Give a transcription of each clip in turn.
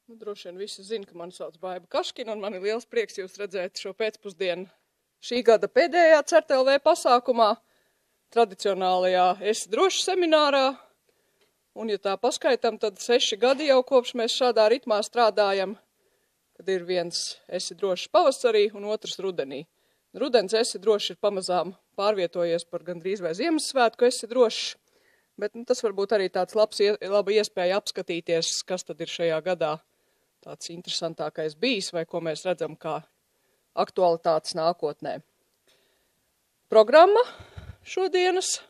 Droši vien visi zina, ka mani sauc Baiba Kaškina, un man ir liels prieks jūs redzēt šo pēcpusdienu šī gada pēdējā CERT-LV pasākumā, tradicionālajā Esi droši seminārā. Un, ja tā paskaitam, tad 6 gadi jau kopš mēs šādā ritmā strādājam, kad ir viens Esi drošs pavasarī un otrs rudenī. Rudens Esi droši ir pamazām pārvietojies par gandrīz vai Ziemassvētku Esi drošs, bet tas varbūt arī tāds laba iespēja apskatīties, kas tad ir šajā gadā tāds interesantākais bijis vai ko mēs redzam kā aktualitātes nākotnē. Programma šodienas.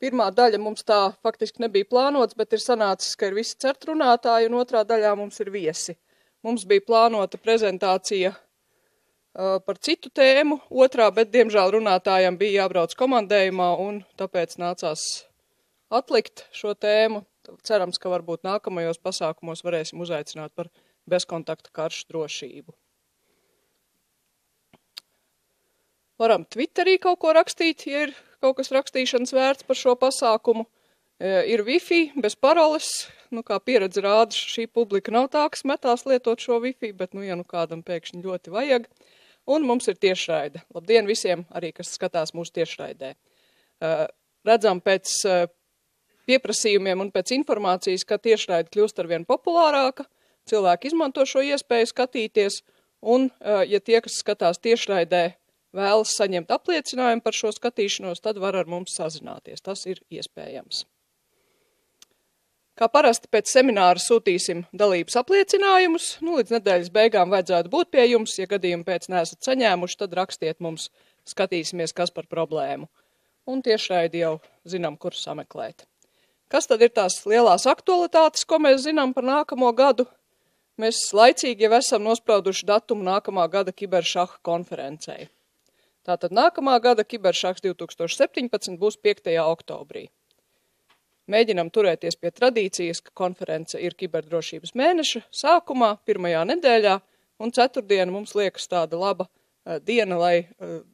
Pirmā daļa mums tā faktiski nebija plānots, bet ir sanācis, ka ir visi CERT runātāji, un otrā daļā mums ir viesi. Mums bija plānota prezentācija par citu tēmu, otrā, bet diemžēl runātājiem bija jābrauc komandējumā, un tāpēc nācās atlikt šo tēmu. Cerams, ka varbūt nākamajos pasākumos varēsim uzaicināt par bezkontakta karšu drošību. Varam Twitterī kaut ko rakstīt, ja ir kaut kas rakstīšanas vērts par šo pasākumu. Ir Wi-Fi bez paroles, kā pieredze rāda, šī publika nav tā, kas metās lietot šo Wi-Fi, bet ja kādam pēkšņi ļoti vajag. Un mums ir tiešraide. Labdien visiem arī, kas skatās mūsu tiešraidē. Redzam pēc pieprasījumiem un pēc informācijas, ka tiešraide kļūst arvien populārāka, cilvēki izmanto šo iespēju skatīties, un ja tie, kas skatās tiešraidē, vēlas saņemt apliecinājumu par šo skatīšanos, tad var ar mums sazināties. Tas ir iespējams. Kā parasti pēc semināra sūtīsim dalības apliecinājumus, līdz nedēļas beigām vajadzētu būt pie jums, ja gadījumi pēc neesat saņēmuši, tad rakstiet mums, skatīsimies, kas par problēmu. Un tiešraidi jau zinām, kur sameklēt. Kas tad ir tās lielās aktualitātes, ko mēs zinām par nākamo gadu? Mēs laicīgi jau esam nosprauduši datumu nākamā gada kiberšaha konferencei. Tātad nākamā gada kiberšahs 2017 būs 5. oktobrī. Mēģinam turēties pie tradīcijas, ka konference ir kiberdrošības mēneša sākumā, 1. nedēļā, un 4. mums liekas tāda laba diena, lai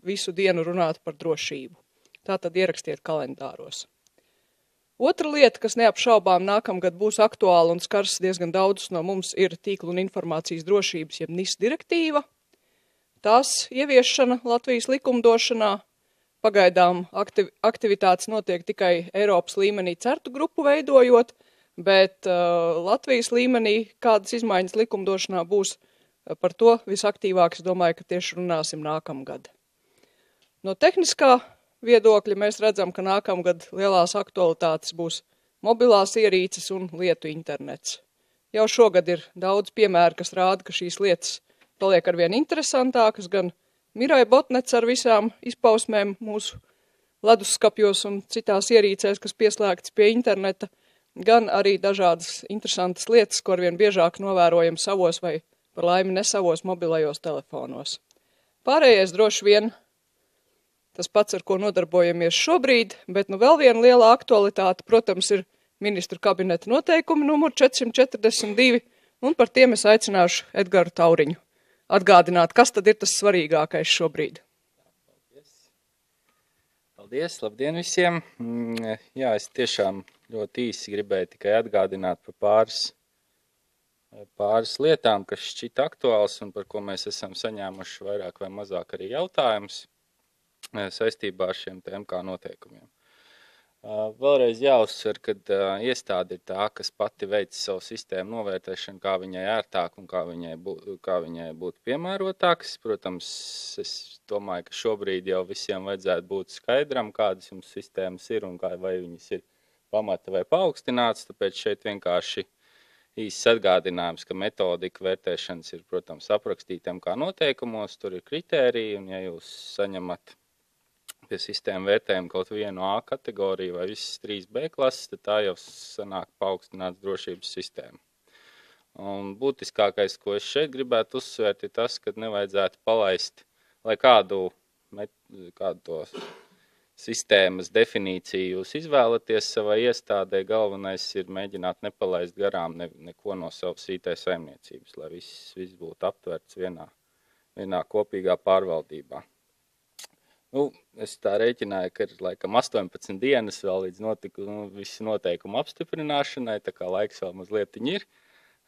visu dienu runātu par drošību. Tātad ierakstiet kalendāros. Otra lieta, kas neapšaubām nākamgad būs aktuāla un skars diezgan daudzus no mums, ir tīklu un informācijas drošības, jeb NIS direktīva. Tās ieviešana Latvijas likumdošanā. Pagaidām aktivitātes notiek tikai Eiropas līmenī CERTu grupu veidojot, bet Latvijas līmenī kādas izmaiņas likumdošanā būs, par to visaktīvāk, es domāju, ka tieši runāsim nākamgad. No tehniskā viedokļa mēs redzam, ka nākamgad lielās aktualitātes būs mobilās ierīces un lietu internets. Jau šogad ir daudz piemēru, kas rāda, ka šīs lietas paliek arvien interesantākas, gan Mirai botnets ar visām izpausmēm mūsu leduskapjos un citās ierīcēs, kas pieslēgts pie interneta, gan arī dažādas interesantas lietas, ko arvien biežāk novērojam savos vai par laimi nesavos mobilajos telefonos. Pārējais droši vien tas pats, ar ko nodarbojamies šobrīd, bet vēl viena liela aktualitāte, protams, ir ministru kabineta noteikumi numur 442, un par tiem es aicināšu Edgaru Tauriņu atgādināt, kas tad ir tas svarīgākais šobrīd. Paldies, labdien visiem. Jā, es tiešām ļoti īsi gribēju tikai atgādināt par pāris lietām, kas šķita aktuāls un par ko mēs esam saņēmuši vairāk vai mazāk arī jautājumus saistībā ar šiem TMK noteikumiem. Vēlreiz jāuzsver, ka iestāde ir tā, kas pati veic savu sistēmu novērtēšanu, kā viņai ērtāk un kā viņai būtu piemērotāks. Protams, es domāju, ka šobrīd jau visiem vajadzētu būt skaidram, kādas jums sistēmas ir un vai viņas ir pamata vai paaugstināts, tāpēc šeit vienkārši īsts atgādinājums, ka metodika vērtēšanas ir, protams, aprakstītiem kā noteikumos, tur ir kritēriji, un ja jūs saņemat pie sistēmu vērtējumu kaut vienu A kategoriju vai visas 3 B klases, tad tā jau sanāk paaugstināts drošības sistēma. Un būtiskākais, ko es šeit gribētu uzsvērt, ir tas, ka nevajadzētu palaist, lai kādu to sistēmas definīciju jūs izvēlaties savai iestādē, galvenais ir mēģināt nepalaist garām neko no savas IT saimniecības, lai viss būtu aptverts vienā kopīgā pārvaldībā. Es tā rēķināju, ka ir laikam 18 dienas vēl līdz visu noteikumu apstiprināšanai, tā kā laiks vēl mazliet ir.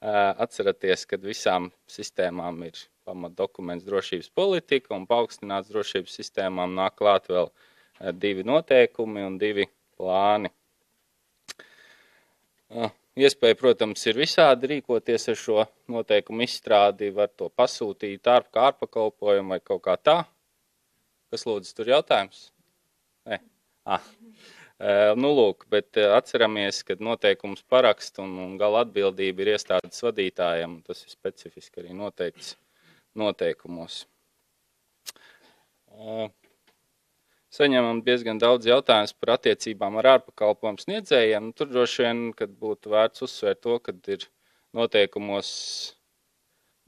Atceraties, ka visām sistēmām ir pamatdokuments drošības politika un paaugstināts drošības sistēmām nāk klāt vēl 2 noteikumi un 2 plāni. Iespēja, protams, ir visādi rīkoties ar šo noteikumu izstrādi, var to pasūtīt kā ārpakalpojumu vai kaut kā tā. Kas lūdzu, tur jautājums? Nē. Nu, lūk, bet atceramies, ka noteikums parakst un gala atbildība ir iestādes vadītājiem, un tas ir specifiski arī noteikts noteikumos. Saņemam diezgan daudz jautājumus par attiecībām ar ārpakalpojumu sniedzējiem. Tur droši vien, kad būtu vērts uzsvērt to, kad ir noteikumos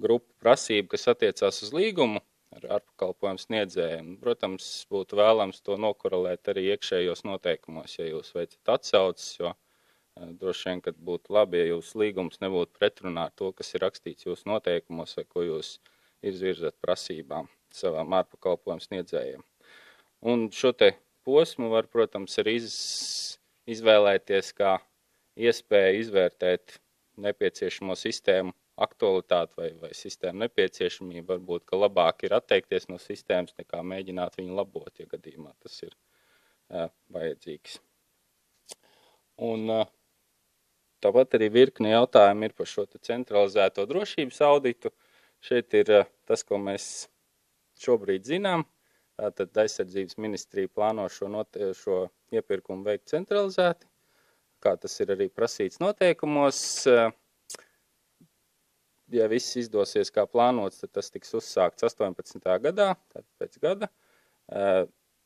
grupu prasība, kas attiecās uz līgumu ar ārpakalpojumu sniedzējiem. Protams, būtu vēlams to nokorelēt arī iekšējos noteikumos, ja jūs veicat atsauces, jo droši vien, kad būtu labi, ja jūsu līgums nebūtu pretrunā ar to, kas ir rakstīts jūsu noteikumos vai ko jūs izvirzat prasībām savām ārpakalpojumu sniedzējiem. Un šo te posmu var, protams, arī izvēlēties kā iespēju izvērtēt nepieciešamo sistēmu aktualitāti vai sistēmu nepieciešamību. Varbūt, ka labāk ir atteikties no sistēmas, nekā mēģināt viņu labot, ja gadījumā tas ir vajadzīgs. Un tāpat arī virkni jautājumi ir par šo te centralizēto drošības auditu. Šeit ir tas, ko mēs šobrīd zinām. Tātad aizsardzības ministrija plāno šo iepirkumu veikt centralizēti, kā tas ir arī prasīts noteikumos. Ja viss izdosies kā plānots, tad tas tiks uzsākts 18. gadā, tātad pēc gada.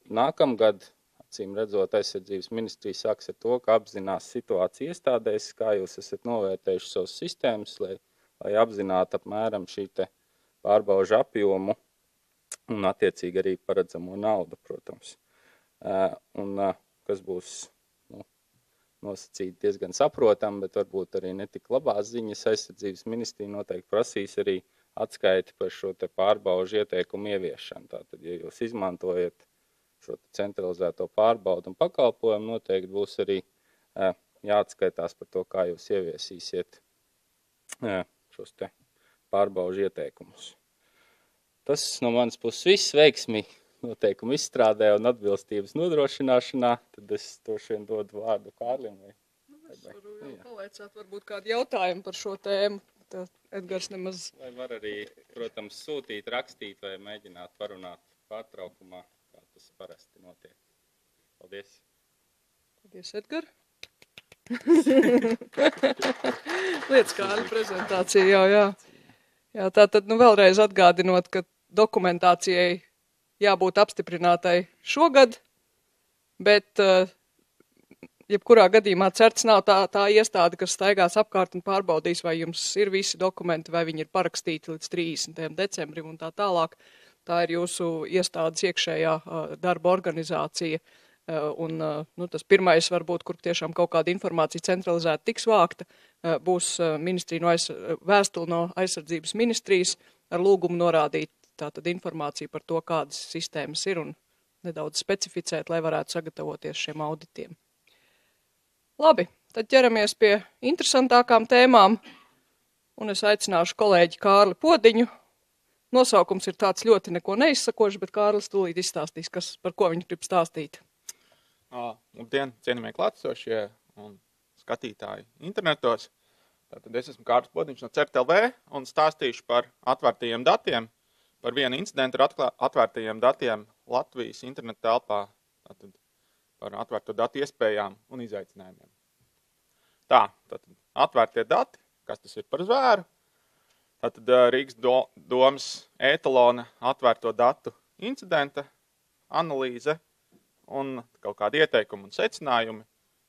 Nākamgad, acīm redzot, aizsardzības ministrija sāks ar to, ka apzinās situāciju iestādēs, kā jūs esat novērtējuši savus sistēmas, lai apzinātu apmēram šī te pārbaužu apjomu, un attiecīgi arī paredzamo naudu, protams. Kas būs nosacīti diezgan saprotam, bet varbūt arī netik labās ziņas. Aizsardzības ministrija noteikti prasīs arī atskaiti par šo te pārbaužu ieteikumu ieviešanu. Tātad, ja jūs izmantojat šo te centralizēto pārbaudu un pakalpojumu, noteikti būs arī jāatskaitās par to, kā jūs ieviesīsiet šos te pārbaužu ieteikumus. Tas no manas puses viss veiksmi noteikumu izstrādē un atbilstības nodrošināšanā, tad es droši vien dodu vārdu Kārlim. Es varu jau pavaicāt varbūt kādu jautājumu par šo tēmu. Tā Edgars nemaz... Vai var arī, protams, sūtīt, rakstīt vai mēģināt parunāt pārtraukumā, kā tas parasti notiek. Paldies. Paldies, Edgar. Lietas Kārļa prezentācija jau, jā. Jā, tātad, vēlreiz atgādinot, ka dokumentācijai jābūt apstiprinātai šogad, bet jebkurā gadījumā CERTS nav tā iestāde, kas staigās apkārt un pārbaudīs, vai jums ir visi dokumenti, vai viņi ir parakstīti līdz 30. decembrim un tā tālāk. Tā ir jūsu iestādes iekšējā darba organizācija. Un tas pirmais varbūt, kur tiešām kaut kāda informācija centralizēta tiks vākta, būs vēstule no aizsardzības ministrijas ar lūgumu norādīt tātad informāciju par to, kādas sistēmas ir un nedaudz specificēt, lai varētu sagatavoties šiem auditiem. Labi, tad ķeramies pie interesantākām tēmām, un es aicināšu kolēģi Kārli Podiņu. Nosaukums ir tāds ļoti neko neizsakošs, bet Kārlis tūlīt izstāstīs, par ko viņš grib stāstīt. Labdien, cienījamie klātesošie un skatītāji internetos. Tātad es esmu Kārlis Podiņš no CERT.LV un stāstīšu par atvērtajiem datiem, par vienu incidentu ar atvērtajiem datiem Latvijas interneta telpā, tātad par atvērto datu iespējām un izaicinājumiem. Tātad atvērtie dati, kas tas ir par zvēru? Tātad Rīgas domas etalona atvērto datu incidenta analīze un kaut kādi ieteikumi un secinājumi,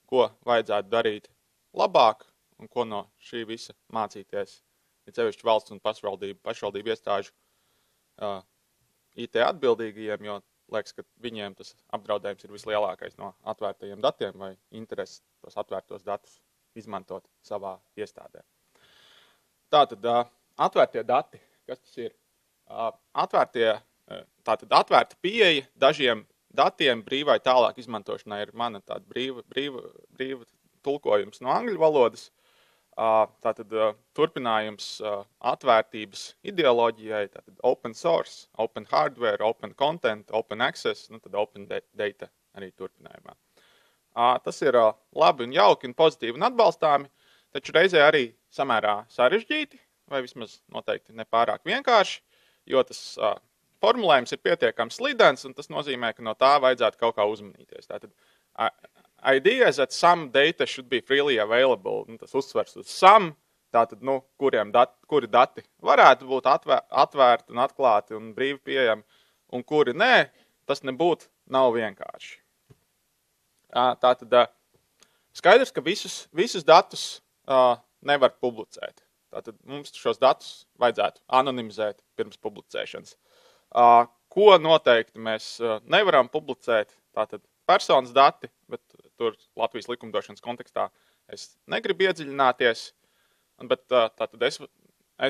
ko vajadzētu darīt labāk un ko no šī visa mācīties. Ir sevišķi valsts un pašvaldību iestāžu IT atbildīgajiem, jo liekas, ka viņiem tas apdraudējums ir vislielākais no atvērtajiem datiem vai interesi tos atvērtos datus izmantot savā iestādē. Tātad atvērtie dati, kas tas ir? Atvērta pieeja dažiem datiem brīvai tālāk izmantošanai ir mana tāda brīva tulkojums no angļu valodas. Tātad turpinājums atvērtības ideoloģijai, tātad open source, open hardware, open content, open access, tad open data arī turpinājumā. Tas ir labi un jauki un pozitīvi un atbalstāmi, taču reizē arī samērā sarežģīti, vai vismaz noteikti nepārāk vienkārši, jo tas formulējums ir pietiekami slidens, un tas nozīmē, ka no tā vajadzētu kaut kā uzmanīties. Tātad, idea that some data should be freely available, tas uzsvers uz some, tātad, kuri dati varētu būt atvērti un atklāti un brīvi pieejami, un kuri nē, tas nav vienkārši. Tātad, skaidrs, ka visus datus nevar publicēt. Tātad mums šos datus vajadzētu anonimizēt pirms publicēšanas. Ko noteikti mēs nevaram publicēt, tātad personas dati, bet tur Latvijas likumdošanas kontekstā es negribu iedziļināties, bet tātad es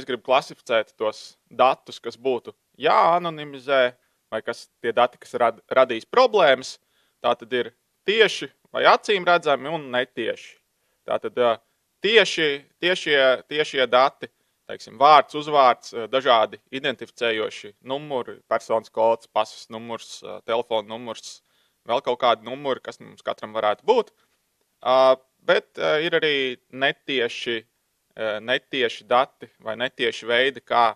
gribu klasificēt tos datus, kas būtu jāanonimizē, vai tie dati, kas radīs problēmas, tātad ir tieši vai acīm redzami un netieši. Tātad tiešie dati, teiksim, vārds, uzvārds, dažādi identificējoši numuri, personas kods, pasas numurs, telefona numurs, vēl kaut kādi numuri, kas mums katram varētu būt. Bet ir arī netieši dati vai netieši veidi, kā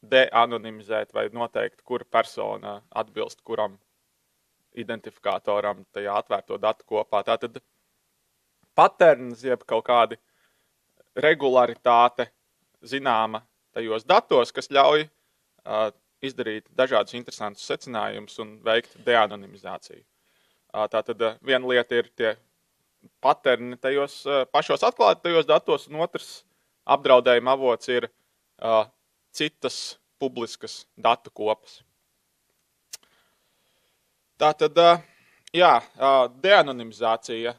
deanonimizēt vai noteikt, kura persona atbilst kuram identifikātoram tajā atvērto datu kopā. Tātad patterns, jeb kaut kādi regularitāte zināma tajos datos, kas ļauj izdarīt dažādus interesantus secinājumus un veikt deanonimizāciju. Tātad viena lieta ir tie patterni tajos pašos atklātajos datos, un otrs apdraudējuma avots ir citas publiskas datu kopas. Tātad, deanonimizācija,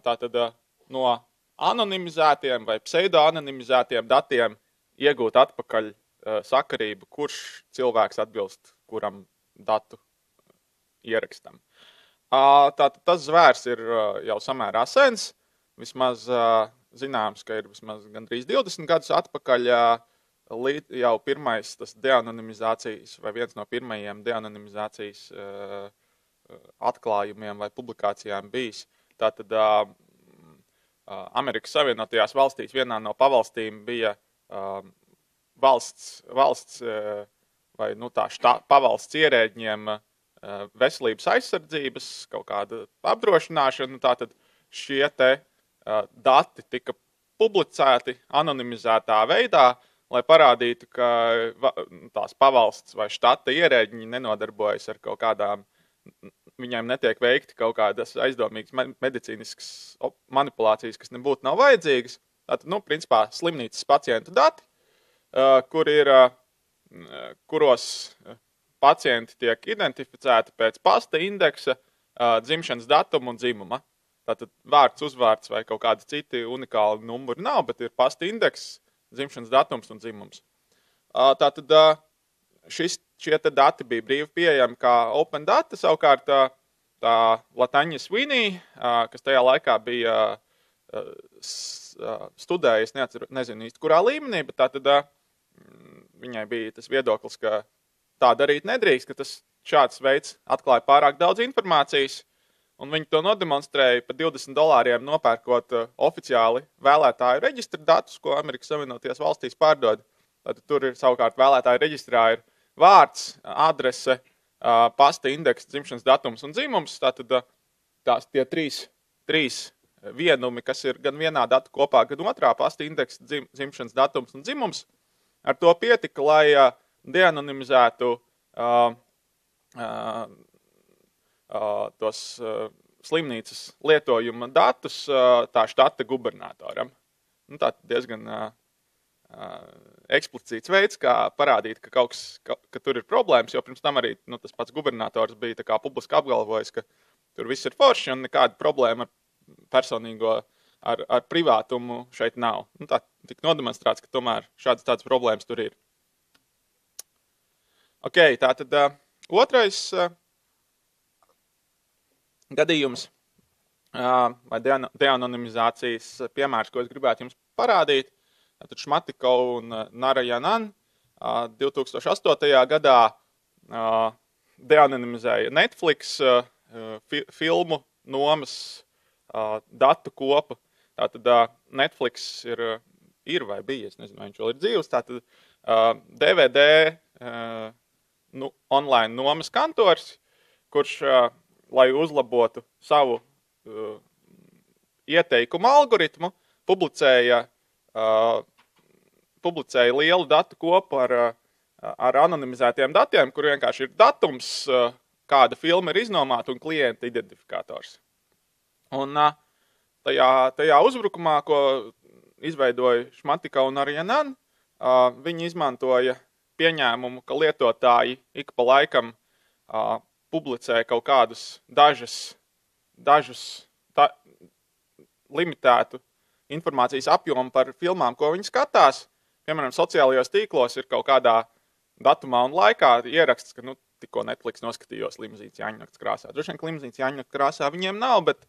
tātad no anonimizētiem vai pseidoanonimizētiem datiem iegūt atpakaļ sakarību, kurš cilvēks atbilst kuram datu ierakstam. Tātad tas zvērs ir jau samērā sens, vismaz zināms, ka ir vismaz gandrīz 20 gadus atpakaļ jau pirmais tas deanonimizācijas vai viens no pirmajiem deanonimizācijas atklājumiem vai publikācijām bijis. Tātad Amerikas Savienotajās valstīs vienā no pavalstīm bija valsts vai pavalsts ierēģiem veselības aizsardzības, kaut kāda apdrošināšana. Tātad šie dati tika publicēti anonimizētā veidā, lai parādītu, ka tās pavalsts vai štata ierēģiņi nenodarbojas ar kaut kādām, viņiem netiek veikti kaut kādas aizdomīgas medicīniskas manipulācijas, kas nebūtu nav vajadzīgas. Tātad, principā, slimnīcas pacientu dati, kuros pacienti tiek identificēti pēc pasta indeksa, dzimšanas datuma un dzimuma. Tātad vārds, uzvārds vai kaut kādi citi unikāli numuri nav, bet ir pasta indeks, dzimšanas datums un dzimums. Tātad šie dati bija brīvi pieejami kā open data, savukārt tā Latanya Sweeney, kas tajā laikā bija studējis, nezinu īsti kurā līmenī, bet tātad viņai bija tas viedoklis, ka tā darīt nedrīkst, ka šāds veids atklāja pārāk daudz informācijas, un viņi to nodemonstrēja par $20 nopērkot oficiāli vēlētāju reģistra datus, ko Amerikas Savienotajās valstīs pārdod. Tātad tur ir savukārt vēlētāju reģistrā ir vārds, adrese, pasta indeks, dzimšanas datums un dzimums. Tātad tie trīs vienumi, kas ir gan vienā datu kopā, gan otrā pasta indeks, dzimšanas datums un dzimums. Ar to pietika, lai deanonimizētu tos slimnīcas lietojuma datus tā štata gubernatoram. Tā diezgan eksplicīts veids, kā parādīt, ka tur ir problēmas, jo pirms tam arī tas pats gubernators bija tā kā publiski apgalvojis, ka tur viss ir forši un nekāda problēma ar personīgo, ar privātumu šeit nav. Tā tika nodemonstrēts, ka tomēr tādas problēmas tur ir. Tātad otrais gadījums vai deanonimizācijas piemērs, ko es gribētu jums parādīt. Tad Šmatiko un Narayanan 2008. gadā deanonimizēja Netflix filmu nomas datu kopu. Tātad Netflix ir vai bija, es nezinu, vai viņš vēl ir dzīvs, tātad DVD online nomas kantors, kurš, lai uzlabotu savu ieteikumu algoritmu, publicēja lielu datu kopu ar anonimizētiem datiem, kur vienkārši ir datums, kāda filma ir iznomāta un klienta identifikators. Un tajā uzbrukumā, ko izveidoja Šmatiko un Narayanan, viņi izmantoja pieņēmumu, ka lietotāji ik pa laikam publicē kaut kādus dažus limitētu informācijas apjomu par filmām, ko viņi skatās. Piemēram, sociālajos tīklos ir kaut kādā datumā un laikā ieraksts, ka tikko Netflix noskatījos Limuzīnas Jāņnakts krāsā. Droši vien, ka Limuzīnas Jāņnakts krāsā viņiem nav, bet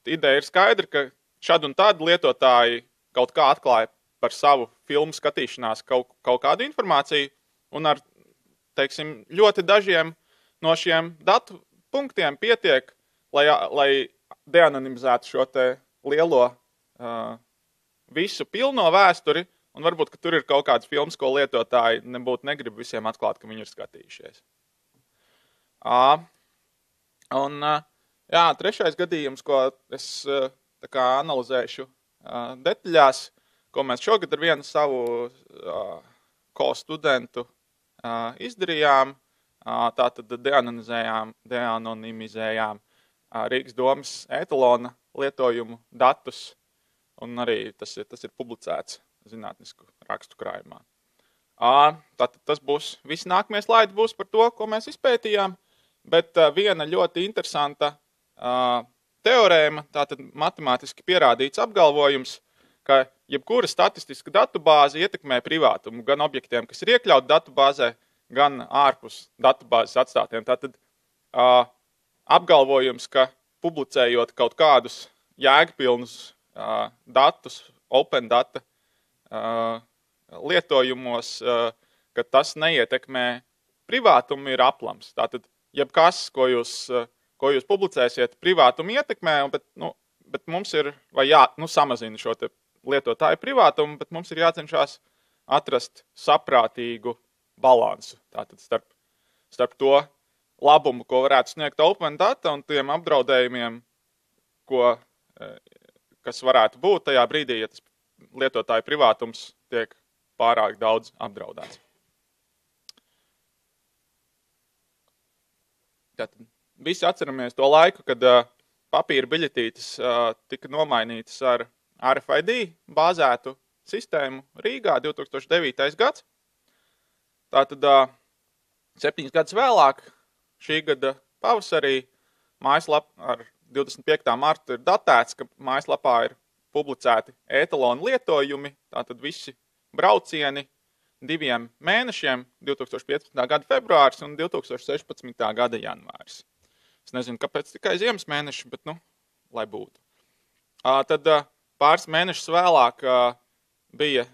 ideja ir skaidra, ka šad un tad lietotāji kaut kā atklāja par savu filmu skatīšanās kaut kādu informāciju, un ar, teiksim, ļoti dažiem no šiem datu punktiem pietiek, lai deanonimizētu šo te lielo visu pilno vēsturi, un varbūt, ka tur ir kaut kāds films, ko lietotāji nebūtu negrib visiem atklāt, ka viņi ir skatījušies. Un trešais gadījums, ko es tā kā analizēšu detaļās, ko mēs šogad ar vienu savu ko-studentu izdarījām, tātad deanonimizējām Rīgas domas etalona lietojumu datus, un arī tas ir publicēts zinātnisku rakstu krājumā. Tātad tas būs, visi nākamie slaidi būs par to, ko mēs izpētījām, bet viena ļoti interesanta teorēma, tātad matemātiski pierādīts apgalvojums, ka jebkura statistiska datubāze ietekmē privātumu gan objektiem, kas ir iekļauti datubāzē, gan ārpus datubāzes atstātiem. Tātad apgalvojums, ka publicējot kaut kādus jēgpilnus datus, open data lietojumos, ka tas neietekmē privātumu, ir aplams. Tātad, jebkas, ko jūs publicēsiet, privātumu ietekmē, bet mums ir, vai samazina šo te lietotāju privātumu, bet mums ir jācenšas atrast saprātīgu balansu. Tātad starp to labumu, ko varētu sniegt open data, un tiem apdraudējumiem, kas varētu būt tajā brīdī, ja tas lietotāju privātums tiek pārāk daudz apdraudēts. Tātad visi atceramies to laiku, kad papīra biļetītes tika nomainītas ar RFID bāzētu sistēmu Rīgā 2009. gads. Tātad 7 gadus vēlāk, šī gada pavasarī, mājaslapā ar 25. martu ir datēts, ka mājaslapā ir publicēti etalona lietojumi, tātad visi braucieni 2 mēnešiem, 2015. gada februāris un 2016. gada janvāris. Es nezinu, kāpēc tikai ziemas mēneši, bet, lai būtu. Tad pāris mēnešus vēlāk bija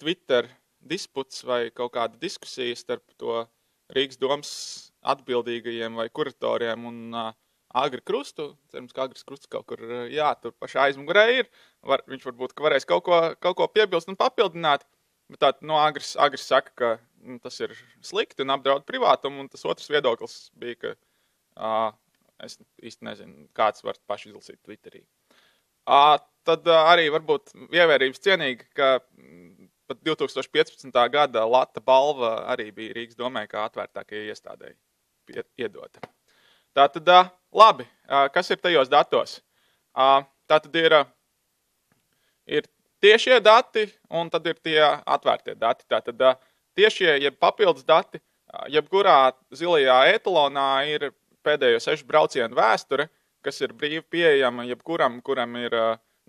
Twitter disputs vai kaut kāda diskusija starp to Rīgas domas atbildīgajiem vai kuratoriem un Agri Krustu. Cerams, ka Agris Krusts kaut kur, tur pašā aizmugurē ir. Viņš varbūt varēs kaut ko piebilst un papildināt. Bet tā, Agris saka, ka tas ir slikti un apdraud privātumu, un tas otrs viedoklis bija, ka es īsti nezinu, kāds var paši izlasīt Twitterī. Tad arī varbūt ievērības cienīgi, ka pat 2015. gada Lata balva arī bija Rīgas domē kā atvērtākajai iestādēji iedota. Tātad, labi, kas ir tajos datos? Tātad ir tiešie dati, un tad ir tie atvērtie dati. Tātad tiešie, jeb papildus dati, jebkurā zilajā etalonā ir pēdējo 6 braucienu vēsture, kas ir brīvi pieejama kuram ir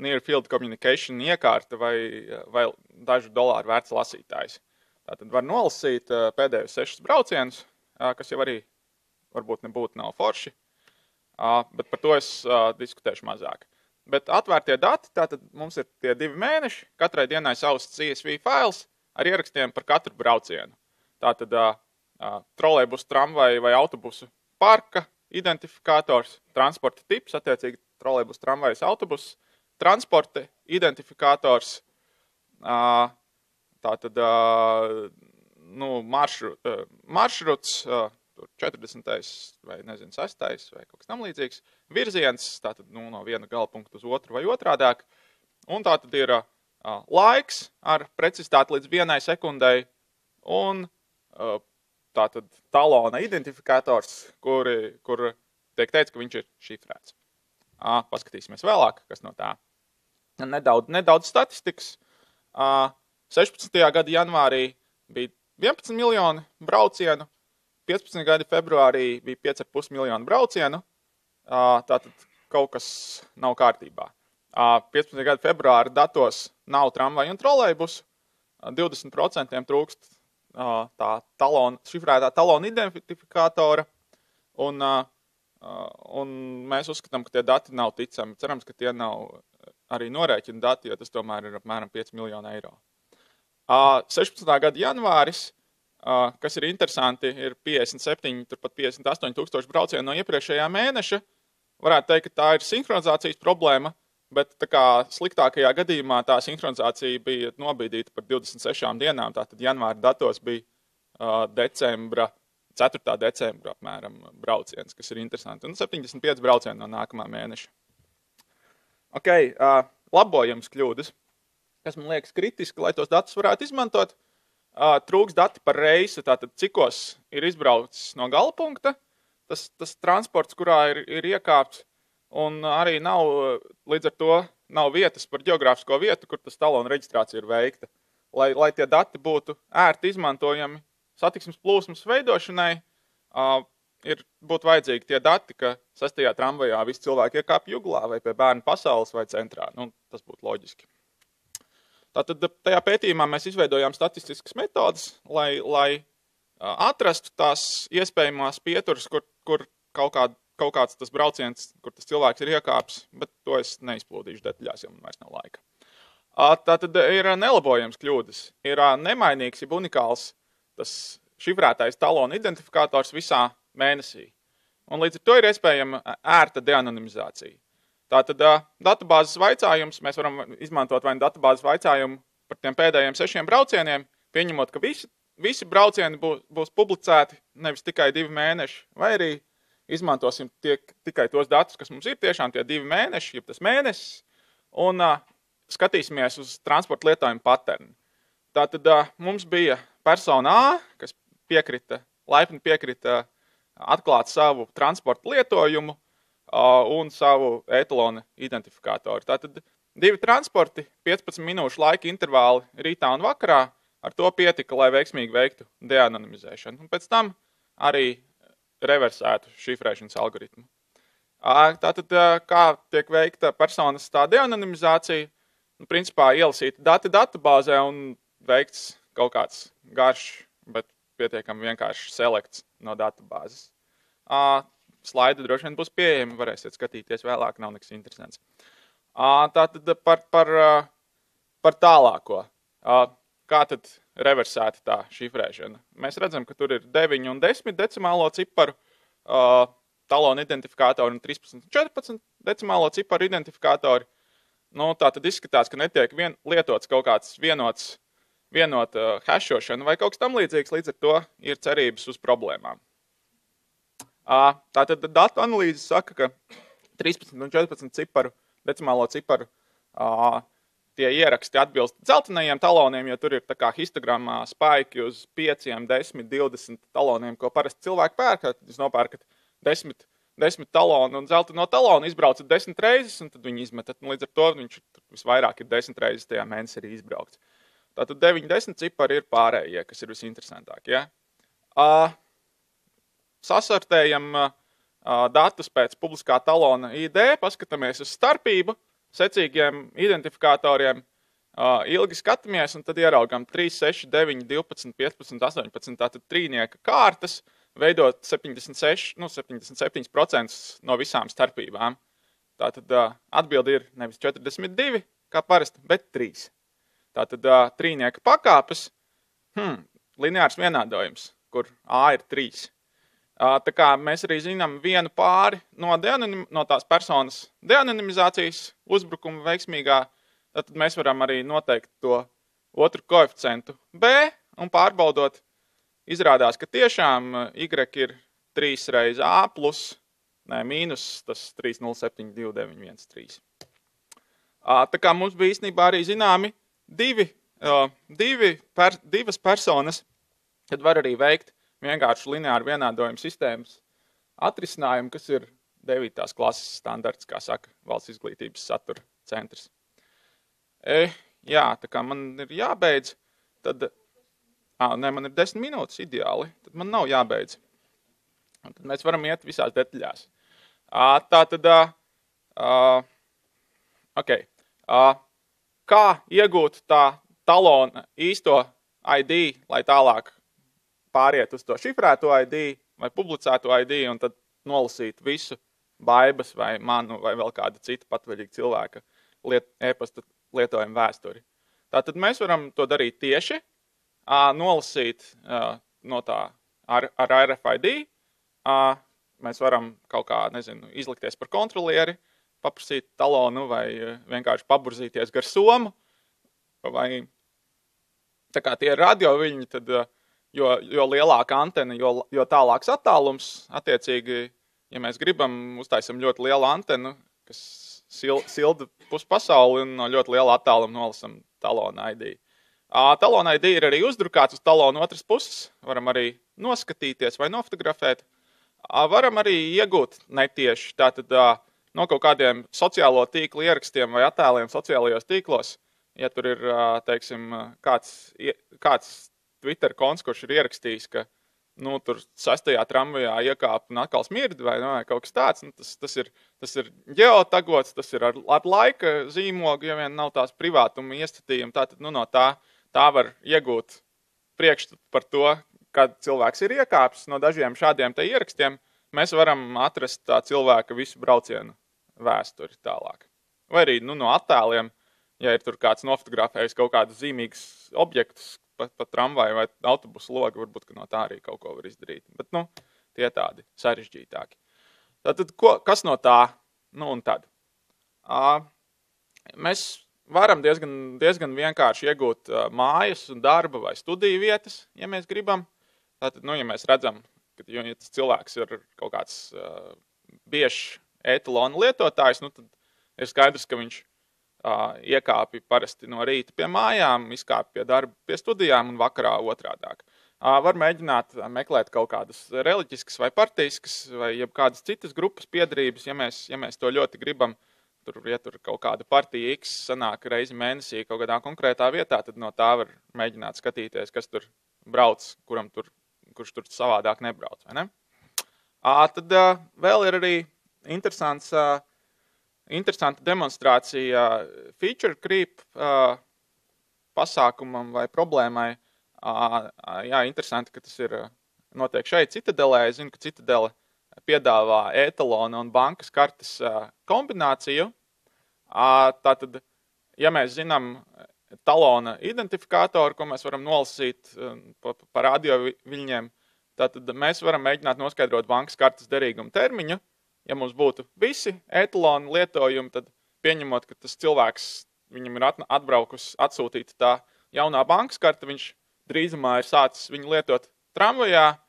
Near Field Communication iekārta vai dažu dolāru vērts lasītājs. Tātad var nolasīt pēdējos 6 braucienus, kas jau arī varbūt nebūtu nav forši, bet par to es diskutēšu mazāk. Bet atvērtie dati, tātad mums ir tie 2 mēneši, katrai dienai savs CSV fails ar ierakstiem par katru braucienu. Tātad trolejbusu, tramvaju vai autobusu parka identifikators, transporta tips, attiecīgi trolejbusu, tramvajas, autobusu, transporta identifikators, tātad maršruts, 40. vai 6. vai kaut kas tam līdzīgs, virziens, tātad no viena galapunkta uz otru vai otrādāk, un tātad ir laiks ar precizitāti līdz 1 sekundei, un tātad talona identifikators, kur tiek teikts, ka viņš ir šifrēts. Paskatīsimies vēlāk, kas no tā. Nedaudz statistikas. 16. gada janvārī bija 11 miljoni braucienu, 15. gada februārī bija 5,5 miljoni braucienu, tātad kaut kas nav kārtībā. 15. gada februāra datos nav tramvaju un trolejbusu, 20% trūkst tā šifrētā talona identifikatora, un mēs uzskatām, ka tie dati nav ticami. Cerams, ka tie nav arī norēķina dati, jo tas tomēr ir apmēram 5 miljoni eiro. 16. gada janvāris, kas ir interesanti, ir 57, turpat 58 tūkstoši braucienu no iepriekšējā mēneša. Varētu teikt, ka tā ir sinhronizācijas problēma, bet tā kā sliktākajā gadījumā tā sinhronizācija bija nobīdīta par 26 dienām, tātad janvāra datos bija 4. decembra apmēram brauciens, kas ir interesanti, un 75 braucieni no nākamā mēneša. Labojams kļūdas, kas man liekas kritiski, lai tos datus varētu izmantot. Trūks dati par reisu, tātad cikos ir izbraucis no galapunkta, tas transports, kurā ir iekāpts, un arī nav, līdz ar to nav vietas par geogrāfisko vietu, kur tas talona reģistrācija ir veikta. Lai tie dati būtu ērti izmantojami satiksmes plūsmas veidošanai, būtu vajadzīgi tie dati, ka 6. tramvajā visi cilvēki iekāpj Juglā vai pie Bērnu pasaules vai centrā. Tas būtu loģiski. Tātad tajā pētījumā mēs izveidojām statistiskas metodas, lai atrastu tās iespējamās pieturas, kur kaut kāds tas brauciens, kur tas cilvēks ir iekāps, bet to es neizplūdīšu detaļās, jo man vairs nav laika. Tātad ir nelabojams kļūdas, ir nemainīgs, ir unikāls tas šifrētais talona identifikators visā mēnesī. Un līdz ar to ir iespējama ērta deanonimizācija. Tātad datubāzes vaicājums, mēs varam izmantot vai datubāzes vaicājumu par tiem pēdējiem 6 braucieniem, pieņemot, ka visi braucieni būs publicēti, nevis tikai 2 mēneši, vai arī izmantosim tikai tos datus, kas mums ir tiešām tie 2 mēneši, jeb tas mēnesis, un skatīsimies uz transporta lietojumu paternu. Tātad mums bija persona A, kas laipni piekrita atklāt savu transporta lietojumu un savu etalona identifikatoru. Tātad 2 transporti, 15 minūšu laika intervāli rītā un vakarā, ar to pietika, lai veiksmīgi veiktu deanonimizēšanu. Un pēc tam arī reversētu šifrēšanas algoritmu. Tātad, kā tiek veikta personas tā deanonimizācija, principā ielasīta dati datubāzē un veikts kaut kāds garš, bet pietiekami vienkārši selekts no datubāzes. Slaidi droši vien būs pieejami, varēsiet skatīties vēlāk, nav nekas interesants. Tātad par tālāko. Kā tad reversēta tā šifrēšana? Mēs redzam, ka tur ir 9 un 10 decimālo ciparu talona identifikātori un 13 un 14 decimālo ciparu identifikātori. Tātad izskatās, ka netiek lietots kaut kāds vienota hashošana vai kaut kas tam līdzīgs, līdz ar to ir cerības uz problēmām. Tātad datu analīze saka, ka 13 un 14 decimālo ciparu tie ieraksti atbilst dzeltenajiem taloniem, jo tur ir tā kā histogramā spaiki uz 5, 10, 20 taloniem, ko parasti cilvēki pērk. Tad jūs nopērkat 10 talonu un dzelteno talonu, izbraucat 10 reizes, un tad viņi izmetat. Līdz ar to viņš visvairāk ir 10 reizes tajā mēnesī arī izbraukts. Tātad 9, 10 cipari ir pārējie, kas ir visinteresantākie. Sasortējam datus pēc publiskā talona ID, paskatāmies uz starpību, secīgiem identifikatoriem, ilgi skatāmies un tad ieraugam 3, 6, 9, 12, 15, 18, tātad trīnieka kārtas, veidot 77% no visām starpībām. Tātad atbildi ir nevis 42, kā parasti, bet 3. Tātad trīnieka pakāpes, lineārs vienādojums, kur A ir 3. Tā kā mēs arī zinām vienu pāri no tās personas deanonimizācijas uzbrukuma veiksmīgā, tad mēs varam arī noteikt to otru koeficientu B un pārbaudot, izrādās, ka tiešām Y ir 3 reiz A plus, mīnus tas 3072913. Tā kā mums bija īstenībā arī zināmi divas personas, tad var arī veikt vienkārši lineāru vienādojumu sistēmas atrisinājumu, kas ir 9. klases standarts, kā saka Valsts izglītības satura centrs. Jā, tā kā man ir jābeidz, tad, man ir 10 minūtes ideāli, tad man nav jābeidz. Un tad mēs varam iet visās detaļās. Tātad, kā iegūt tā talona īsto ID, lai tālāk pāriet uz to šifrēto ID vai publicēto ID un tad nolasīt visu Baibas vai manu vai vēl kādu citu patvaļīgu cilvēka e-pasta lietojumu vēsturi. Tātad mēs varam to darīt tieši, nolasīt no tā ar RFID, mēs varam kaut kā, izlikties par kontrolieri, paprasīt talonu vai vienkārši paburzīties gar somu, vai tā kā tie ir radioviļņi, tad jo lielāka antena, jo tālāks attālums, attiecīgi, ja mēs gribam, uztaisam ļoti lielu antenu, kas silda pus pasauli un no ļoti liela attāluma nolasam talona ID. Talona ID ir arī uzdrukāts uz talona otras puses, varam arī noskatīties vai nofotografēt. Varam arī iegūt netieši tātad no kaut kādiem sociālo tīklu ierakstiem vai attēliem sociālajos tīklos, ja tur ir, teiksim, kāds Twitter konts, kurš ir ierakstījis, ka tur 6. tramvajā iekāp un atkal smird vai kaut kas tāds, tas ir geotagots, tas ir ar laika zīmogu, ja vien nav tās privātuma iestatījumi, tātad no tā var iegūt priekšstatu par to, kad cilvēks ir iekāpis no dažiem šādiem te ierakstiem, mēs varam atrast tā cilvēka visu braucienu vēsturi tālāk. Vai arī no attēliem, ja ir tur kāds nofotografējis kaut kādus zīmīgus objektus pa tramvaju vai autobusu logu, varbūt, ka no tā arī kaut ko var izdarīt. Bet, tie tādi sarežģītāki. Tātad, kas no tā? Un tad. Mēs varam diezgan vienkārši iegūt mājas un darba vai studiju vietas, ja mēs gribam. Tātad, ja mēs redzam, ka ja tas cilvēks ir kaut kāds biežs etalonu lietotājs, tad ir skaidrs, ka viņš iekāpi parasti no rīta pie mājām, izkāpi pie darba, pie studijām un vakarā otrādāk. Var mēģināt meklēt kaut kādas reliģiskas vai partijiskas vai kādas citas grupas piedarības, ja mēs to ļoti gribam. Ja tur kaut kāda partija X sanāk reizi mēnesī kaut kādā konkrētā vietā, tad no tā var mēģināt skatīties, kas tur brauc, kurš tur savādāk nebrauc, vai ne? Tad vēl ir arī interesanta demonstrācija feature creep pasākumam vai problēmai. Jā, interesanti, ka tas ir notiek šeit Citadelē. Es zinu, ka Citadele piedāvā etalona un bankas kartes kombināciju. Tātad, ja mēs zinām talona identifikātoru, ko mēs varam nolasīt pa radioviļņiem, tātad mēs varam mēģināt noskaidrot bankas kartes derīguma termiņu. Ja mums būtu visi etalonu lietojumi, tad pieņemot, ka tas cilvēks, viņam ir atbraukus atsūtīta tā jaunā bankas karte, viņš drīzumā ir sācis viņu lietot tramvajā,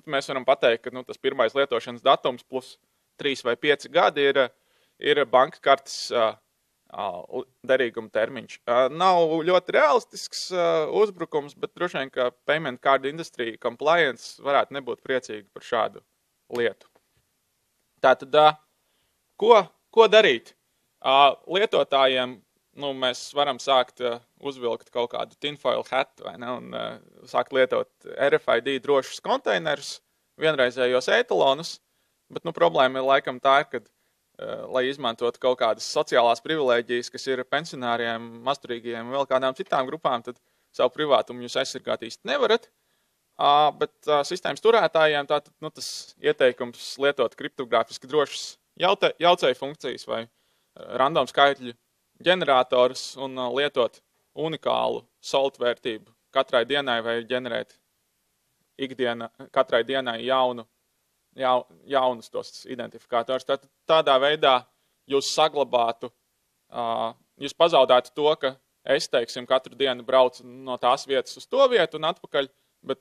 mēs varam pateikt, ka tas pirmais lietošanas datums plus 3 vai 5 gadi ir bankas kartes derīguma termiņš. Nav ļoti realistisks uzbrukums, bet droši vien, ka Payment Card Industry Compliance varētu nebūt priecīgi par šādu lietu. Tātad, ko darīt? Lietotājiem mēs varam sākt uzvilkt kaut kādu tinfoil hat vai ne, un sākt lietot RFID drošus konteinerus, vienreizējos etalonus, bet problēma ir laikam tā, ka, lai izmantot kaut kādas sociālās privilēģijas, kas ir pensionāriem, masturīgiem un vēl kādām citām grupām, tad savu privātumu jūs aizsargāt īsti nevarat. Bet sistēmas turētājiem tas ieteikums lietot kriptogrāfiski drošas jaucēju funkcijas vai random skaitļu ģenerators un lietot unikālu salt vērtību katrai dienai vai ģenerēt katrai dienai jaunus tos identifikātors. Tādā veidā jūs saglabātu, jūs pazaudētu to, ka es, teiksim, katru dienu braucu no tās vietas uz to vietu un atpakaļ, bet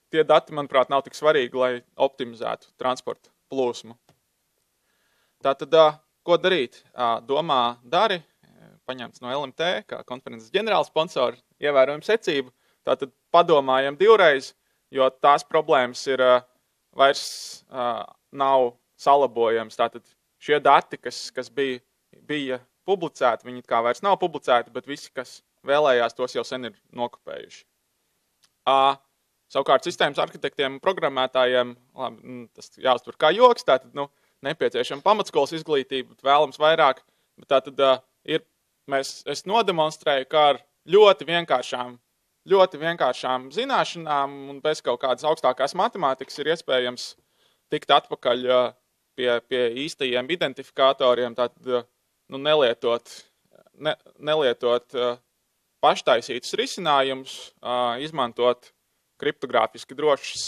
tie dati, manuprāt, nav tik svarīgi, lai optimizētu transporta plūsmu. Tātad, ko darīt? Domā dari, paņemts no LMT, kā konferences ģenerāls sponsori, ievērojam secību. Tātad padomājam divreiz, jo tās problēmas ir vairs nav salabojams. Tātad šie dati, kas bija publicēti, viņi kā vairs nav publicēti, bet visi, kas vēlējās, tos jau sen ir nokopējuši. Savukārt sistēmas arhitektiem un programmētājiem, labi, tas jāuztver kā joks, tātad, nepieciešama pamatskolas izglītība, bet vēlams vairāk, bet tātad es nodemonstrēju, kā ar ļoti vienkāršām zināšanām un bez kaut kādas augstākās matemātikas ir iespējams tikt atpakaļ pie īstajiem identifikatoriem, tātad, nelietot paštaisītus risinājumus, izmantot kriptogrāfiski drošas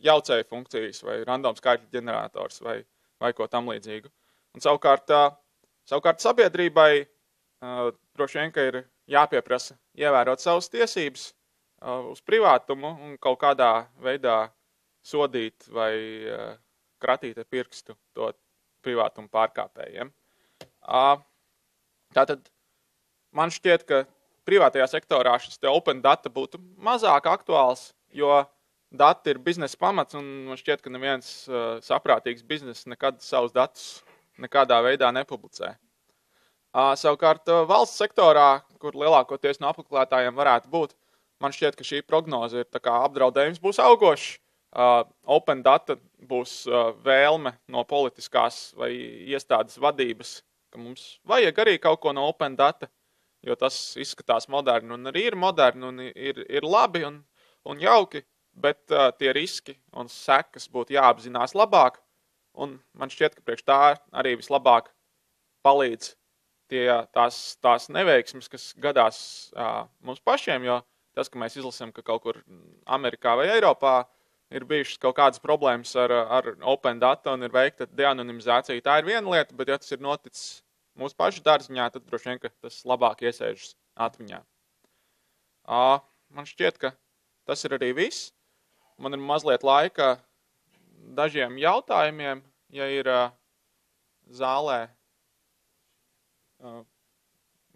jaucēju funkcijas vai random skaitļu ģenerators vai ko tam līdzīgu. Un savukārt sabiedrībai droši vien, ka ir jāpieprasa ievērot savas tiesības uz privātumu un kaut kādā veidā sodīt vai kratīt ar pirkstu to privātumu pārkāpējiem. Tātad man šķiet, ka privātajā sektorā šis te open data būtu mazāk aktuāls, jo dati ir biznesa pamats un man šķiet, ka neviens saprātīgs bizness nekad savus datus nekādā veidā nepublicē. Savukārt valsts sektorā, kur lielākoties no apmeklētājiem varētu būt, man šķiet, ka šī prognoze ir tā kā apdraudējums būs augošs. Open data būs vēlme no politiskās vai iestādes vadības, ka mums vajag arī kaut ko no open data, jo tas izskatās moderni un arī ir moderni un ir labi un jauki, bet tie riski un sekas būtu jāapzinās labāk. Un man šķiet, ka priekš tā arī vislabāk palīdz tās neveiksmes, kas gadās mums pašiem, jo tas, ka mēs izlasām, ka kaut kur Amerikā vai Eiropā ir bijušas kaut kādas problēmas ar open data un ir veikta deanonimizācija, tā ir viena lieta, bet ja tas ir noticis mūsu pašu dārziņā, tad droši vien, ka tas labāk iesēžas atmiņā. Man šķiet, ka tas ir arī viss. Man ir mazliet laika dažiem jautājumiem, ja ir zālē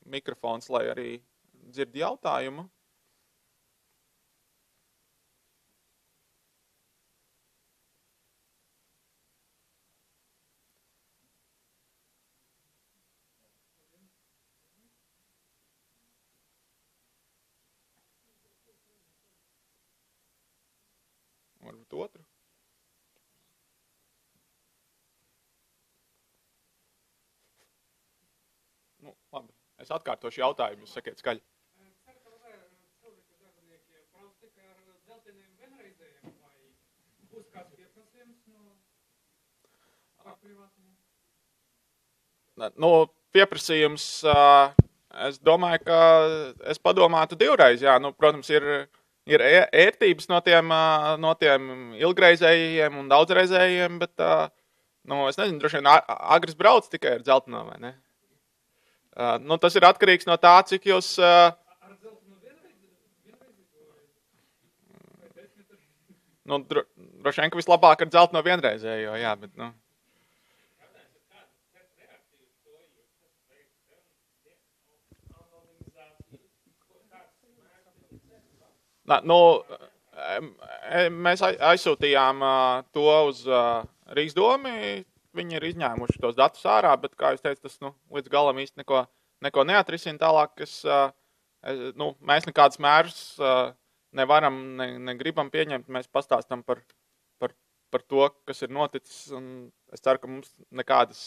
mikrofons, lai arī dzird jautājumu. Varbūt otru. Labi, es atkārtošu jautājumu, jūs sakiet skaļi. Pieprasījums, es domāju, ka es padomātu divreiz, jā, protams, ir ērtības no tiem ilgreizējiem un daudzreizējiem, bet, es nezinu, droši vien agris brauc tikai ar dzelteno, vai ne? Tas ir atkarīgs no tā, cik jūs... Droši vien, ka vislabāk ar dzelteno vienreizējo, jā, bet, mēs aizsūtījām to uz Rīgas domi, viņi ir izņēmuši tos datus ārā, bet, kā jūs teicu, tas līdz galam īsti neko neatrisina tālāk, mēs nekādas mērus nevaram, negribam pieņemt, mēs pastāstam par to, kas ir noticis, un es ceru, ka mums nekādas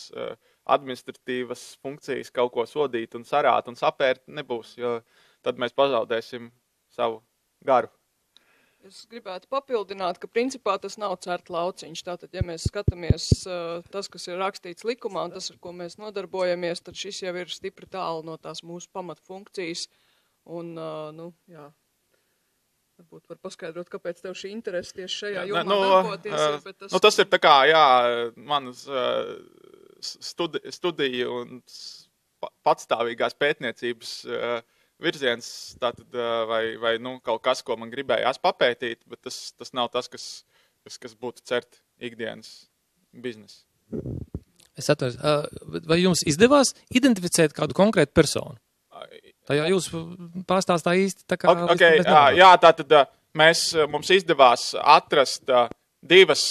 administratīvas funkcijas kaut ko sodīt un sarāt un sapērt nebūs, jo tad mēs pazaudēsim savu garu. Es gribētu papildināt, ka principā tas nav cert lauciņš. Tātad, ja mēs skatāmies tas, kas ir rakstīts likumā un tas, ar ko mēs nodarbojamies, tad šis jau ir stipri tālu no tās mūsu pamatfunkcijas. Un, jā, varbūt var paskaidrot, kāpēc tev šī interese tieši šajā jomā darboties. Bet tas ir tā kā, jā, manas studija un patstāvīgās pētniecības virziens, tātad, vai kaut kas, ko man gribējās papētīt, bet tas nav tas, kas būtu cert ikdienas biznesa. Es atceros, vai jums izdevās identificēt kādu konkrētu personu? Tajā jūs pastāstā īsti tā kā... Jā, tātad mums izdevās atrast divas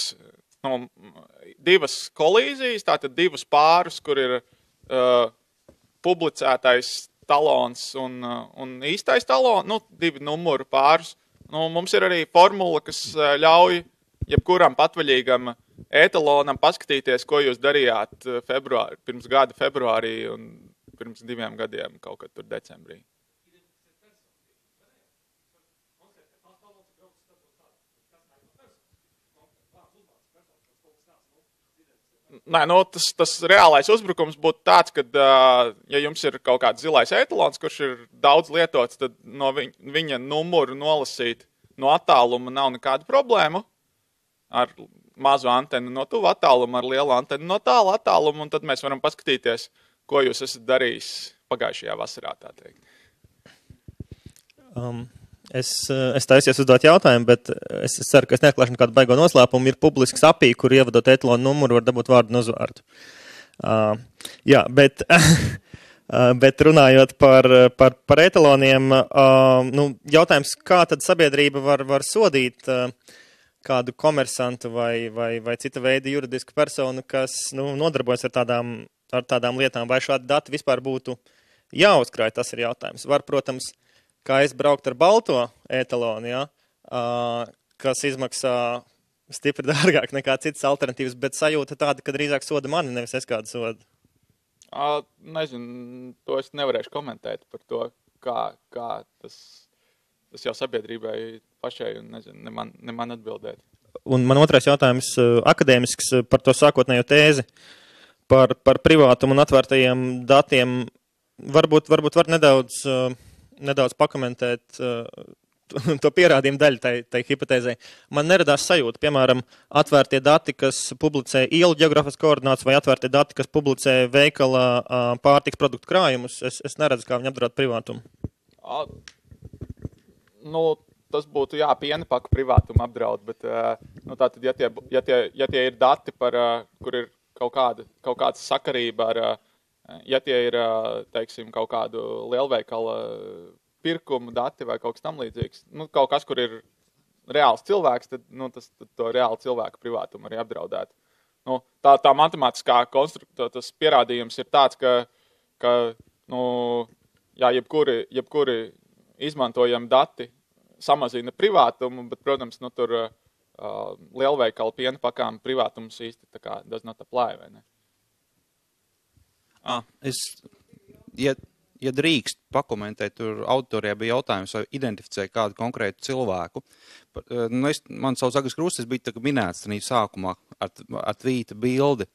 kolīzijas, tātad divus pārus, kur ir publicētais talons un īstais talons, divi numuru pārus. Mums ir arī formula, kas ļauj jebkuram patvaļīgam etalonam paskatīties, ko jūs darījāt pirms gada februārī un pirms 2 gadiem kaut kad tur decembrī. Nē, tas reālais uzbrukums būtu tāds, ka, ja jums ir kaut kāds zilais etalons, kurš ir daudz lietots, tad no viņa numuru nolasīt no attāluma nav nekāda problēma. Ar mazu antenu no tuva attāluma, ar lielu antenu no tālu attāluma, un tad mēs varam paskatīties, ko jūs esat darījis pagājušajā vasarā, tā teikt. Es taisies uzdot jautājumu, bet es ceru, ka es neatklāšu nekādu baigo noslēpumu. Ir publisks API, kur ievadot etalonu numuru, var dabūt vārdu un uzvārdu. Jā, bet runājot par etaloniem, jautājums, kā tad sabiedrība var sodīt kādu komersantu vai cita veida juridisku personu, kas nodarbojas ar tādām lietām, vai šādi dati vispār būtu jāuzkrāj, tas ir jautājums. Var, protams, kā es braukt ar balto etalonu, ja, kas izmaksā stipri dārgāk nekā citas alternatīvas, bet sajūta tāda, ka drīzāk soda mani, nevis es kādu sodu. Nezinu, to es nevarēšu komentēt par to, kā tas jau sabiedrībai pašai, un nezinu, ne man atbildēt. Un man otrais jautājums akadēmisks par to sākotnējo tēzi, par privātumu un atvērtajiem datiem. Varbūt var nedaudz pakomentēt to pierādījumu daļu tai hipotēzei. Man neradās sajūta, piemēram, atvērtie dati, kas publicē ielu geogrāfiskas koordinātas, vai atvērtie dati, kas publicē veikala pārtiks produktu krājumus. Es neredzu, kā viņi apdraud privātumu. Tas būtu, piena paku privātumu apdraud, bet, tātad, ja tie ir dati, kur ir kaut kāda sakarība ar, ja tie ir, teiksim, kaut kādu lielveikala pirkumu dati vai kaut kas tam līdzīgs, kaut kas, kur ir reāls cilvēks, tad to reāli cilvēku privātumu arī apdraudētu. Tā matemātiskā tas pierādījums ir tāds, ka jebkuri izmantojami dati samazina privātumu, bet, protams, tur lielveikala piena pakām privātums īsti tā kā does not apply, vai ne? Ja drīkst pakomentēt, tur auditorijā bija jautājums, vai identificē kādu konkrētu cilvēku. Man sauc Agris Krustis, bija tā, ka minēts tādā sākumā ar tvīta bildi.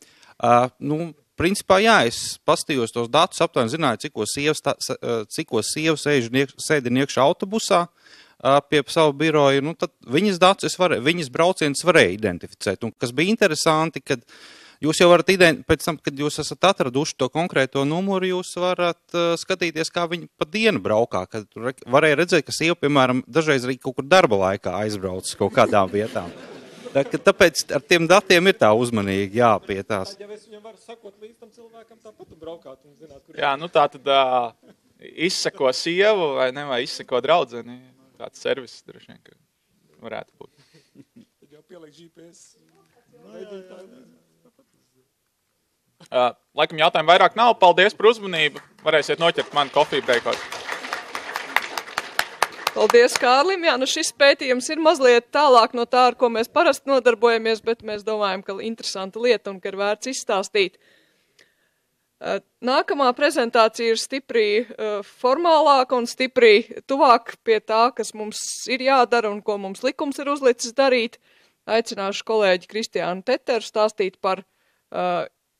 Principā, es pastījos tos datus, aptuveni zināju, cikos sievas sēdi iekšā autobusā pie savu biroju, tad viņas datus viņas braucienus varēja identificēt. Un kas bija interesanti, kad jūs jau varat pēc tam, kad jūs esat atraduši to konkrēto numuru, jūs varat skatīties, kā viņi pa dienu braukā. Kad varēja redzēt, ka sieva, piemēram, dažreiz arī kaut kur darba laikā aizbrauc kaut kādām vietām. Tāpēc ar tiem datiem ir tā uzmanīgi jāpietās. Ja es viņam varu sakot līdz tam cilvēkam, tāpat braukāt un zināt, kur... Jā, tā tad izseko sievu vai izseko draudzeni. Kāds servis droši vien, ka varētu būt. Tad jau pieliek GPS. Laikam jautājumu vairāk nav. Paldies par uzmanību. Varēsiet noķert mani kofiju breikos. Paldies Kārlim. Jā, šis pētījums ir mazliet tālāk no tā, ar ko mēs parasti nodarbojamies, bet mēs domājam, ka interesanta lieta un ka ir vērts izstāstīt. Nākamā prezentācija ir stipri formālāka un stipri tuvāk pie tā, kas mums ir jādara un ko mums likums ir uzlicis darīt. Aicināšu kolēģi Kristiānu Teteru stāstīt par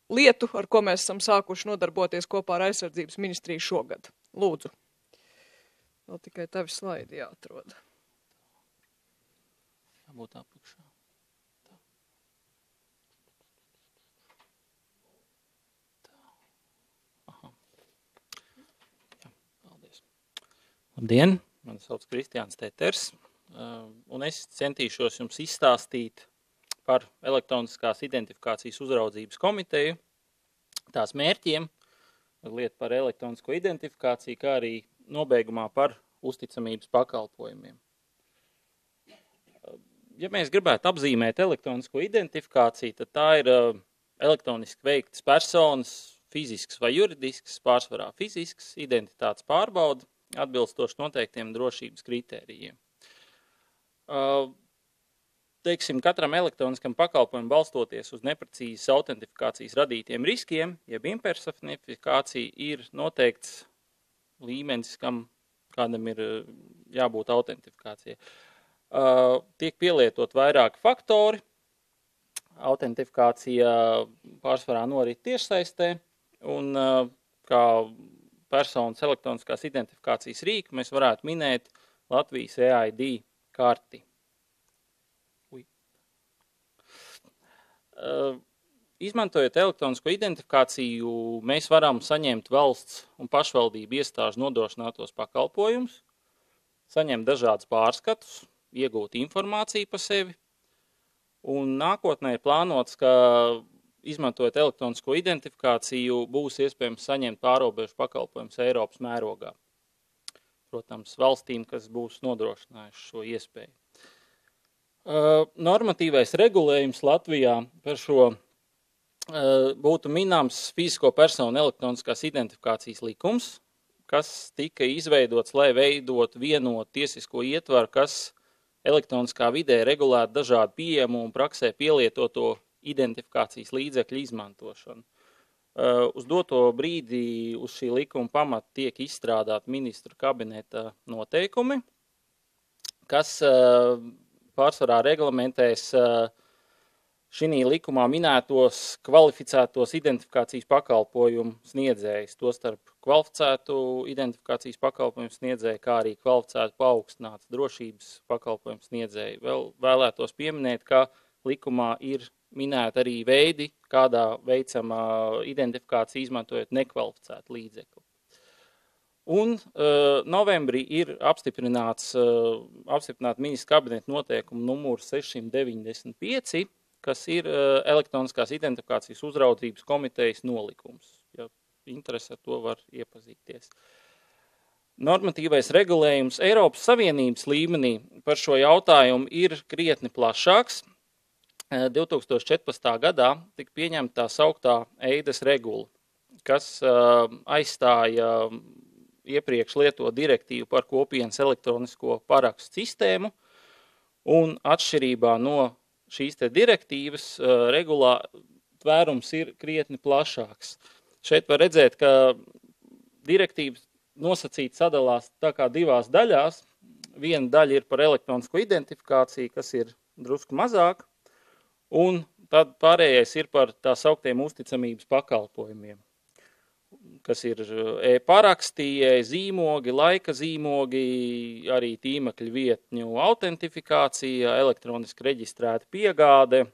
lietu, ar ko mēs esam sākuši nodarboties kopā ar aizsardzības ministriju šogad. Lūdzu. Vēl tikai tavi slaidi jāatrod. Jābūt apakšā. Labdien, mani sauc Kristiāns Teters, un es centīšos jums izstāstīt par elektroniskās identifikācijas uzraudzības komiteju, tās mērķiem, lieta par elektronisko identifikāciju, kā arī nobeigumā par uzticamības pakalpojumiem. Ja mēs gribētu apzīmēt elektronisko identifikāciju, tad tā ir elektroniski veiktas personas, fizisks vai juridisks, pārsvarā fizisks, identitātes pārbauda, atbilstoši noteiktiem drošības kritērijiem. Teiksim, katram elektroniskam pakalpojumam balstoties uz neprecīzas autentifikācijas radītiem riskiem, jeb impersonifikācija ir noteikts līmenis, kādam ir jābūt autentifikācijai. Tiek pielietot vairāki faktori. Autentifikācija pārsvarā norit tiešsaistē, un kā personas elektroniskās identifikācijas rīku mēs varētu minēt Latvijas EID karti. Izmantojot elektronisko identifikāciju, mēs varam saņemt valsts un pašvaldību iestāžu nodrošinātos pakalpojumus, saņemt dažādus pārskatus, iegūt informāciju par sevi, un nākotnē ir plānots, ka izmantojot elektronisko identifikāciju, būs iespējams saņemt pārobežu pakalpojumus Eiropas mērogā. Protams, valstīm, kas būs nodrošinājuši šo iespēju. Normatīvais regulējums Latvijā par šo būtu minams fizisko personu elektroniskās identifikācijas likums, kas tika izveidots, lai veidot vienot tiesisko ietvaru, kas elektroniskā vidē regulētu dažādu pieejamu un praksē pielietoto identifikācijas līdzekļu izmantošanu. Uz doto brīdī uz šī likuma pamata tiek izstrādāti ministru kabineta noteikumi, kas pārsvarā reglamentēs šī likumā minētos kvalificētos identifikācijas pakalpojumu sniedzējus, tostarp kvalificētu identifikācijas pakalpojumu sniedzēju, kā arī kvalificētu paaugstināts drošības pakalpojumu sniedzēju. Vēl vēlētos pieminēt, ka likumā ir minēt arī veidi, kādā veicama identifikācija izmantojot nekvalificētu līdzekli. Un novembrī ir apstiprināts ministra kabineta noteikumu numuru 695, kas ir elektroniskās identifikācijas uzraudzības komitejas nolikums. Ja interesi ar to var iepazīties. Normatīvais regulējums Eiropas Savienības līmenī par šo jautājumu ir krietni plašāks. 2014. gadā tika pieņemta tā sauktā EIDAS regula, kas aizstāja iepriekš lieto direktīvu par kopienas elektronisko parakstu sistēmu, un atšķirībā no šīs te direktīvas regulā tvērums ir krietni plašāks. Šeit var redzēt, ka direktīvas nosacīti sadalās tā kā divās daļās. Viena daļa ir par elektronisko identifikāciju, kas ir drusku mazāk, un tad pārējais ir par tā sauktiem uzticamības pakalpojumiem, kas ir e-paraksti, e-zīmogi, laika zīmogi, arī tīmekļa vietņu autentifikācija, elektroniski reģistrēta piegāde,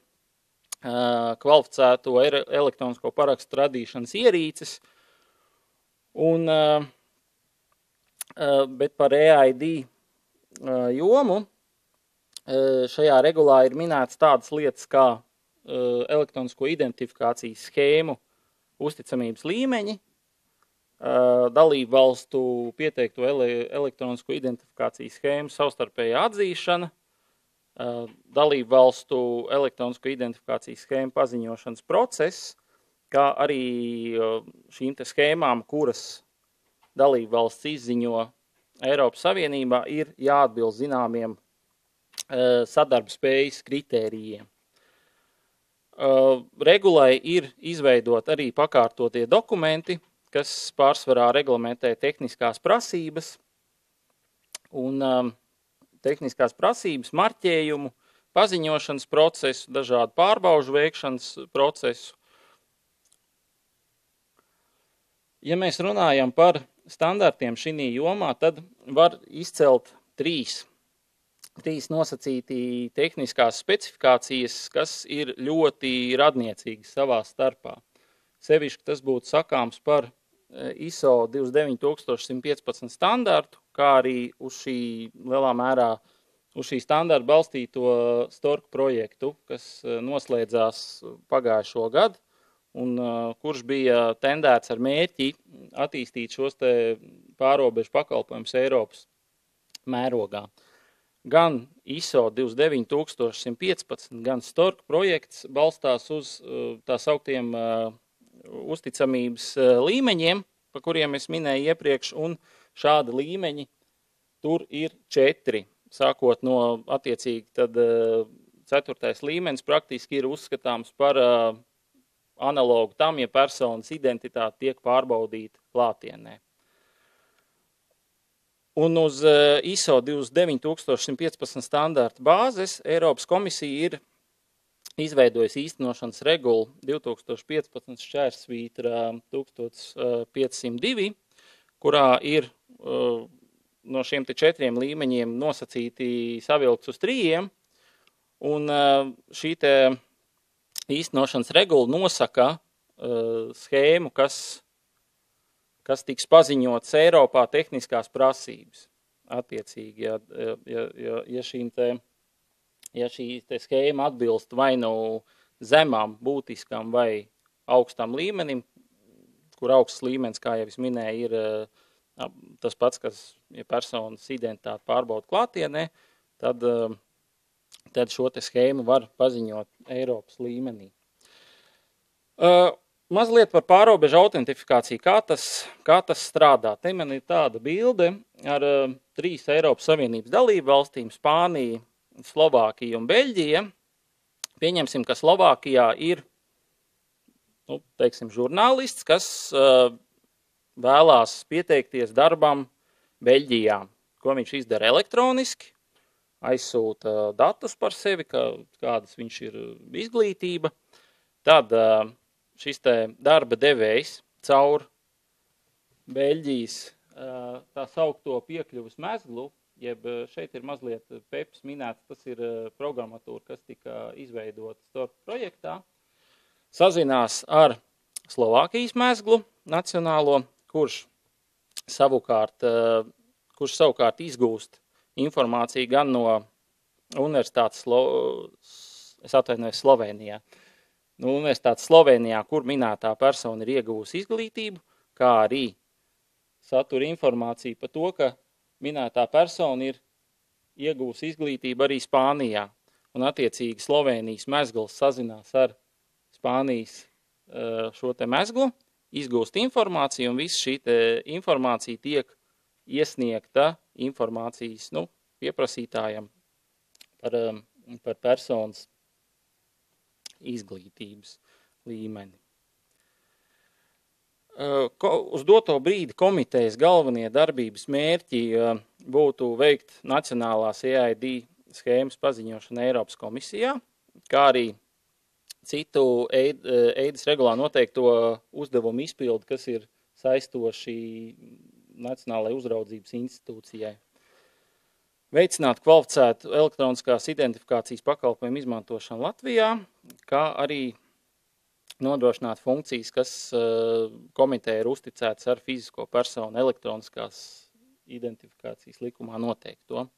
kvalificēto elektronisko parakstu radīšanas ierīces, bet par EID jomu šajā regulā ir minēts tādas lietas kā elektronisko identifikācijas schēmu uzticamības līmeņi, dalību valstu pieteikto elektronisko identifikācijas schēmu savstarpējā atzīšana, dalību valstu elektronisko identifikācijas schēmu paziņošanas process, kā arī šīm te schēmām, kuras dalību valsts izziņo Eiropas Savienībā, ir jāatbilst zināmiem sadarbspējas kritērijiem. Regulai ir izveidot arī pakārtotie dokumenti, kas pārsvarā reglamentē tehniskās prasības un tehniskās prasības, marķējumu, paziņošanas procesu, dažādu pārbaužu veikšanas procesu. Ja mēs runājam par standartiem šī jomā, tad var izcelt trīs nosacīti tehniskās specifikācijas, kas ir ļoti radniecīgas savā starpā. Sevišķi tas būtu sakāms par ISO 29115 standartu, kā arī uz šī lielā mērā uz šī standarta balstīto Stork projektu, kas noslēdzās pagājušo gadu, un kurš bija tendēts ar mērķi attīstīt šos te pārobežu pakalpojumus Eiropas mērogā. Gan ISO 29115, gan Stork projekts balstās uz tā sauktiem uzticamības līmeņiem, pa kuriem es minēju iepriekš, un šādi līmeņi tur ir 4. Sākot no attiecīgi, tad 4. līmenis praktiski ir uzskatāms par analogu tam, ja personas identitāte tiek pārbaudīta klātienē. Un uz ISO 29115 standarta bāzes Eiropas komisija ir izveidojusi īstenošanas regulu 2015/1502, kurā ir no šiem te 4 līmeņiem nosacīti savilkts uz 3, un šī te īstenošanas regula nosaka schēmu, kas tiks paziņots Eiropā tehniskās prasības. Attiecīgi, ja šī te schēma atbilst vai nu zemām, būtiskam vai augstam līmenim, kur augsts līmenis, kā jau es minēju, ir tas pats, kas, ja personas identitāti pārbauda klātienē, tad šo te schēmu var paziņot Eiropas līmenī. Mazliet par pārobežu autentifikāciju, kā tas strādā. Te man ir tāda bilde ar 3 Eiropas Savienības dalību valstīm - Spānija, Slovākija un Beļģija. Pieņemsim, ka Slovākijā ir, teiksim, žurnālists, kas vēlās pieteikties darbam Beļģijā, ko viņš izdara elektroniski, aizsūta datus par sevi, kādas viņš ir izglītība. Tad šis te darba devējs caur Beļģijas tā saukto piekļuvas mezglu, jeb šeit ir mazliet PEPS minēts, tas ir programmatūra, kas tika izveidota Stork projektā, sazinās ar Slovākijas mezglu nacionālo, kurš savukārt izgūst informāciju gan no universitātes Slovenijā. No universitātes Slovenijā, kur minētā persona ir ieguvusi izglītību, kā arī satura informāciju par to, ka minētā persona ir ieguvusi izglītību arī Spānijā. Un attiecīgi Slovenijas mezgls sazinās ar Spānijas šo te mezglu, izgūst informāciju, un viss šī te informācija tiek iesniegta informācijas pieprasītājam par personas izglītības līmeni. Uz doto brīdi komitejas galvenie darbības mērķi būtu veikt nacionālās EID schēmas paziņošanu Eiropas komisijā, kā arī citu EIDAS regulā noteikto uzdevumu izpildi, kas ir saistoši Nacionālajai uzraudzības institūcijai. Veicināt kvalificētu elektroniskās identifikācijas pakalpojumu izmantošanu Latvijā, kā arī nodrošināt funkcijas, kas komiteja ir uzticētas ar fizisko personu elektroniskās identifikācijas likumā noteikto.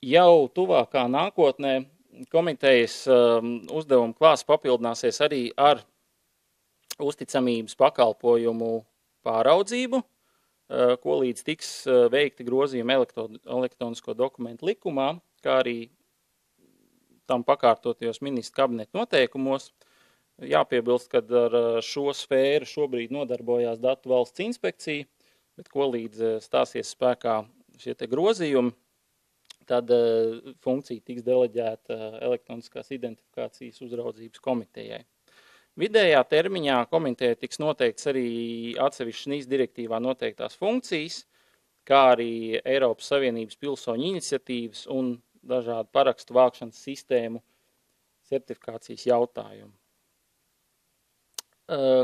Jau tuvākā nākotnē komitejas uzdevuma klāsts papildināsies arī ar uzticamības pakalpojumu pāraudzību, ko līdz tiks veikti grozījumi elektronisko dokumentu likumā, kā arī tam pakārtotajos ministru kabineta noteikumos. Jāpiebilst, ka ar šo sfēru šobrīd nodarbojās Datu valsts inspekcija, bet ko līdz stāsies spēkā šie te grozījumi, tad funkcija tiks deleģēta elektroniskās identifikācijas uzraudzības komitejai. Vidējā termiņā komiteja tiks noteikts arī atsevišķas NIS direktīvā noteiktās funkcijas, kā arī Eiropas Savienības pilsoņu iniciatīvas un dažādu parakstu vākšanas sistēmu certifikācijas jautājumu.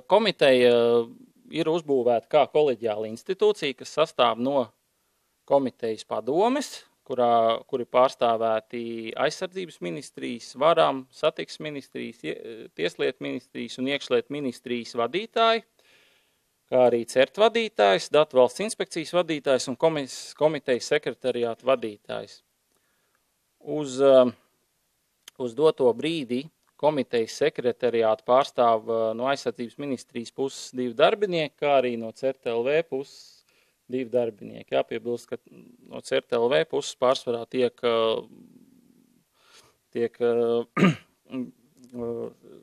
Komiteja ir uzbūvēta kā koleģiāla institūcija, kas sastāv no komitejas padomes, kuri pārstāvēti aizsardzības ministrijas, varam, satiksmes ministrijas, tieslietu ministrijas un iekšlietu ministrijas vadītāji, kā arī CERT vadītājs, Datu valsts inspekcijas vadītājs un komitejas sekretariāta vadītājs. Uz doto brīdi komitejas sekretariātu pārstāv no aizsardzības ministrijas puses 2 darbinieki, kā arī no CERT.LV puses 2 darbinieki. Jāpiebilst, ka no CERT.LV puses pārsvarā tiek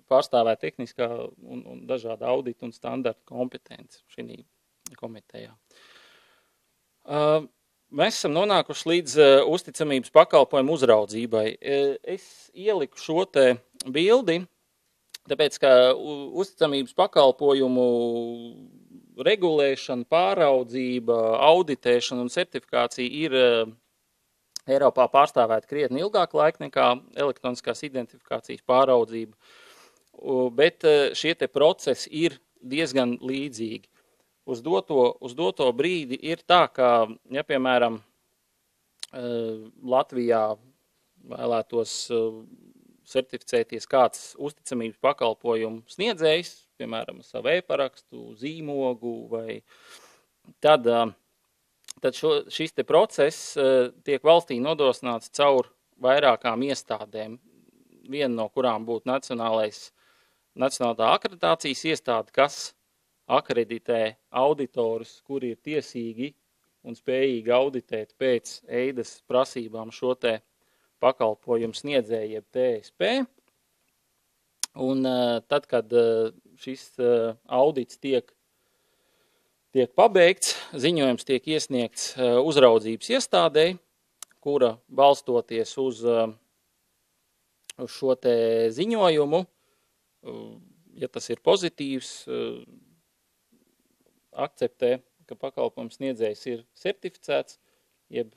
pārstāvēt tehniskā un dažāda audita un standarta kompetence šī komitejā. Mēs esam nonākuši līdz uzticamības pakalpojumu uzraudzībai. Es ieliku šo te bildi, tāpēc, ka uzticamības pakalpojumu regulēšana, pāraudzība, auditēšana un certifikācija ir Eiropā pārstāvēta krietni ilgāku laiku nekā elektroniskās identifikācijas pāraudzība, bet šie te procesi ir diezgan līdzīgi. Uz doto brīdi ir tā, ka, ja, piemēram, Latvijā vēlētos certificēties kāds uzticamības pakalpojumu sniedzējs, piemēram, savu e-parakstu, zīmogu, vai tad šis te process tiek valstī nodrošināts caur vairākām iestādēm, viena no kurām būtu Nacionālā akreditācijas iestāde, kas akreditē auditorus, kuri ir tiesīgi un spējīgi auditēt pēc EIDAS prasībām šo te pakalpojumu sniedzēju, jeb TSP. Un tad, kad šis audits tiek pabeigts, ziņojums tiek iesniegts uzraudzības iestādei, kura balstoties uz šo te ziņojumu, ja tas ir pozitīvs, akceptē, ka pakalpojums sniedzējs ir certificēts, jeb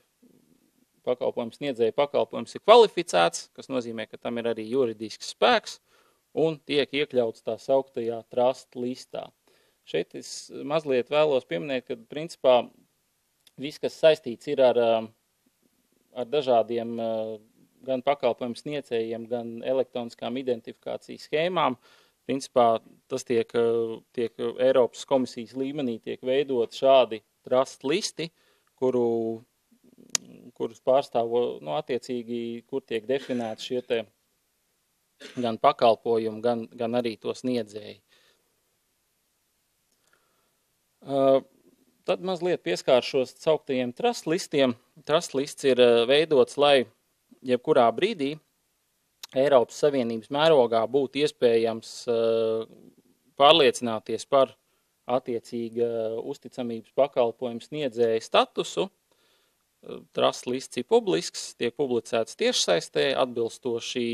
pakalpojums sniedzēja pakalpojums ir kvalificēts, kas nozīmē, ka tam ir arī juridisks spēks un tiek iekļauts tā sauktajā trust listā. Šeit es mazliet vēlos pieminēt, ka principā viss, kas saistīts ir ar dažādiem gan pakalpojumu sniedzējiem, gan elektroniskām identifikācijas schēmām, principā tas tiek Eiropas komisijas līmenī tiek veidot šādi trust listi, kurus pārstāvo, attiecīgi, kur tiek definēti šie te gan pakalpojumi, gan arī to sniedzēji. Tad mazliet pieskāršos sauktajiem trust listiem. Trust lists ir veidots, lai jebkurā brīdī Eiropas Savienības mērogā būtu iespējams pārliecināties par attiecīga uzticamības pakalpojumu sniedzēja statusu. Trust lists ir publisks, tiek publicēts tiešsaistē, atbilstoši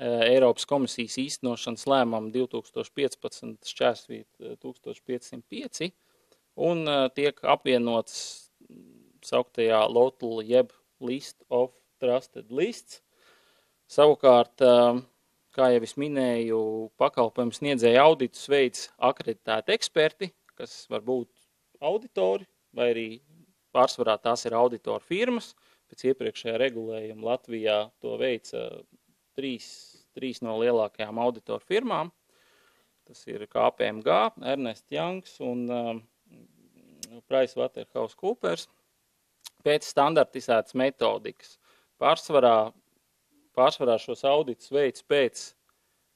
Eiropas komisijas īstenošanas lēmumam 2015/1505 un tiek apvienots sauktajā LOTL jeb List of Trusted Lists. Savukārt, kā jau es minēju, pakalpojumu sniedzēja auditus veids akreditēti eksperti, kas var būt auditori, vai arī pārsvarā tās ir auditoru firmas. Pēc iepriekšējā regulējuma Latvijā to veica trīs no lielākajām auditoru firmām. Tas ir KPMG, Ernst Youngs un PricewaterhouseCoopers pēc standartizētas metodikas. Pārsvarā šos auditus veids pēc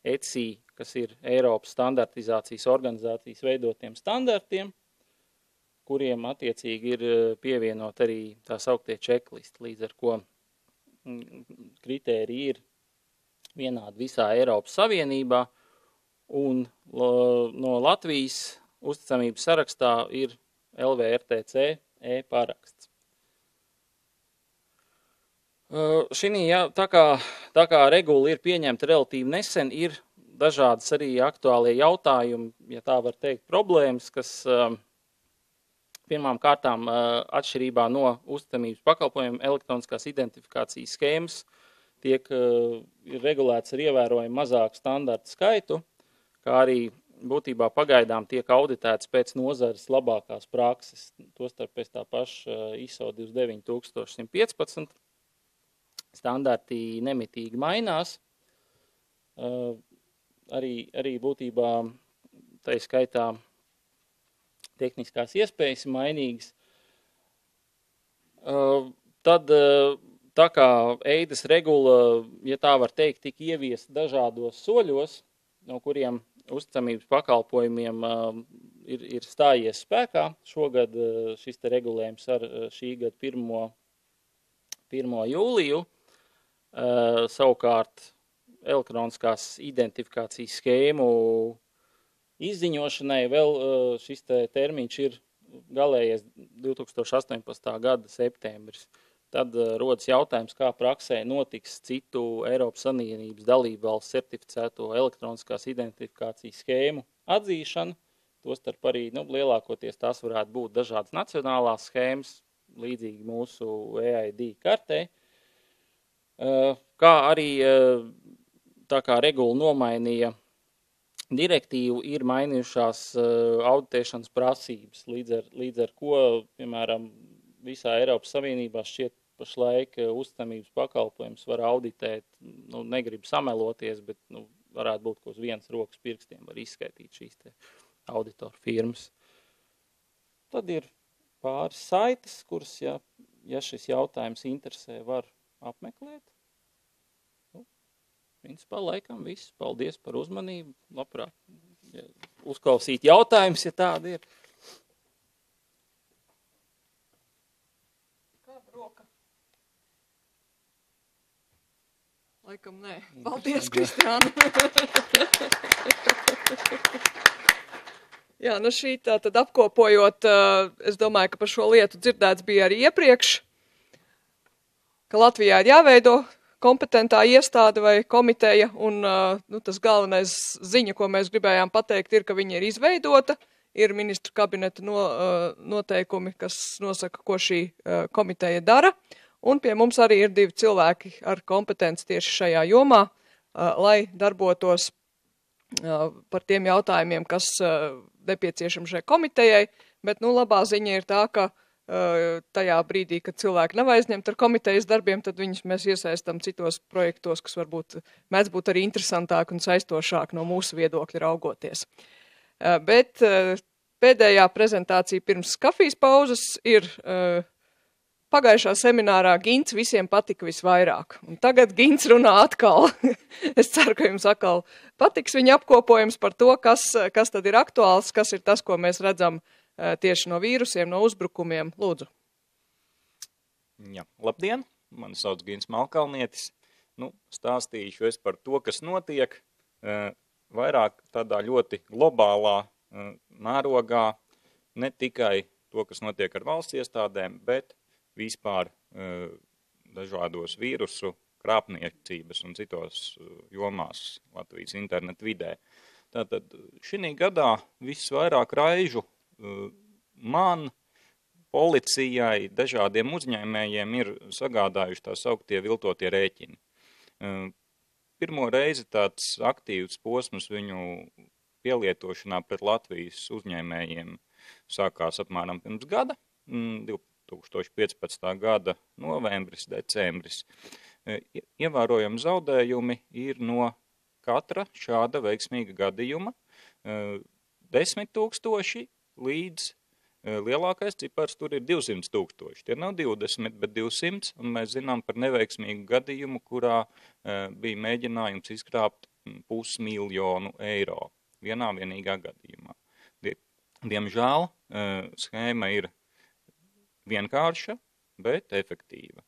ECI, kas ir Eiropas standartizācijas organizācijas veidotiem standartiem, kuriem attiecīgi ir pievienot arī tā sauktie checklisti, līdz ar ko kritēriji ir vienādi visā Eiropas Savienībā, un no Latvijas uzticamības sarakstā ir LVRTC e-paraksts. Tā kā regula ir pieņemta relatīvi nesen, ir dažādas arī aktuālie jautājumi, ja tā var teikt, problēmas, kas pirmām kārtām atšķirībā no uzticamības pakalpojumiem elektroniskās identifikācijas schēmas tiek regulēts ar ievērojumu mazāku standartu skaitu, kā arī būtībā pagaidām tiek auditēts pēc nozares labākās prakses, tostarp pēc tā paša ISO 29115. Standarti nemitīgi mainās. Arī būtībā tai skaitā tehniskās iespējas ir mainīgas. Tad, tā kā EIDAS regula, ja tā var teikt, tika ieviesta dažādos soļos, no kuriem uzticamības pakalpojumiem ir stājies spēkā. Šogad šis te regulējums ar šī gada 1. jūliju. Savukārt elektroniskās identifikācijas schēmu izziņošanai vēl šis termiņš ir galējies 2018. gada septembris. Tad rodas jautājums, kā praksē notiks citu Eiropas Savienības dalību valsts certificēto elektroniskās identifikācijas schēmu atzīšana. Tostarp arī lielākoties tās varētu būt dažādas nacionālās schēmas, līdzīgi mūsu EID kartē. Kā arī tā kā regula nomainīja direktīvu, ir mainījušās auditēšanas prasības, līdz ar ko, piemēram, visā Eiropas Savienībā šķiet pašlaik uzticamības pakalpojums var auditēt, negribu sameloties, bet varētu būt, ko uz vienas rokas pirkstiem var izskaitīt šīs te auditoru firmas. Tad ir pāris saites, kuras, ja šis jautājums interesē, var apmeklēt. Principā laikam viss. Paldies par uzmanību. Labprāt uzklausīt jautājumus, ja tādi ir. Kāda roka? Laikam nē. Paldies, Kristiāna. Jā, šī tad apkopojot, es domāju, ka par šo lietu dzirdēts bija arī iepriekš, ka Latvijā ir jāveido kompetentā iestāde vai komiteja, un tas galvenais ziņa, ko mēs gribējām pateikt, ir, ka viņa ir izveidota, ir ministru kabineta noteikumi, kas nosaka, ko šī komiteja dara, un pie mums arī ir 2 cilvēki ar kompetenci tieši šajā jomā, lai darbotos par tiem jautājumiem, kas nepieciešami šai komitejai, bet labā ziņa ir tā, ka tajā brīdī, kad cilvēki nav aizņemti ar komitejas darbiem, tad viņus mēs iesaistam citos projektos, kas varbūt mēdz būt arī interesantāk un saistošāk no mūsu viedokļa raugoties. Bet pēdējā prezentācija pirms kafijas pauzes ir pagājušā seminārā Gints visiem patika visvairāk. Un tagad Gints runā atkal. Es ceru, ka jums atkal patiks viņa apkopojums par to, kas tad ir aktuāls, kas ir tas, ko mēs redzam tieši no vīrusiem, no uzbrukumiem. Lūdzu. Jā, labdien, mani sauc Gins Malkalnietis. Stāstīšu es par to, kas notiek vairāk tādā ļoti globālā mērogā, ne tikai to, kas notiek ar valsts iestādēm, bet vispār dažādos vīrusu krāpniecības un citos jomās Latvijas internetu vidē. Tātad šī gadā visvairāk raižu man, policijai, dažādiem uzņēmējiem ir sagādājuši tā sauktie viltotie rēķini. Pirmo reizi tāds aktīvs posms viņu pielietošanā pret Latvijas uzņēmējiem sākās apmēram pirms gada, 2015. gada novembris, decembris. Ievērojami zaudējumi ir no katra šāda veiksmīga gadījuma 10 000 līdz lielākais cipars tur ir 200 000. Tie nav 20, bet 200, un mēs zinām par neveiksmīgu gadījumu, kurā bija mēģinājums izkrāpt 500 000 eiro vienā vienīgā gadījumā. Diemžēl schēma ir vienkārša, bet efektīva.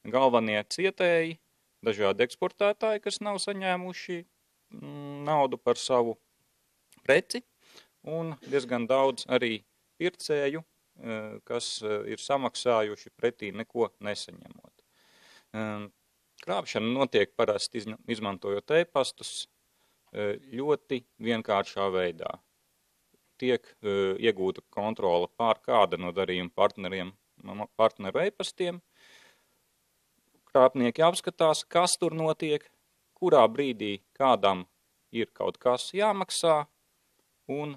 Galvenie cietēji, dažādi eksportētāji, kas nav saņēmuši naudu par savu preci, un diezgan daudz arī pircēju, kas ir samaksājuši pretī neko nesaņemot. Krāpšana notiek parasti izmantojot e-pastus ļoti vienkāršā veidā. Tiek iegūta kontrole pār kāda no darījuma partneru e-pastiem. Krāpnieki apskatās, kas tur notiek, kurā brīdī kādam ir kaut kas jāmaksā un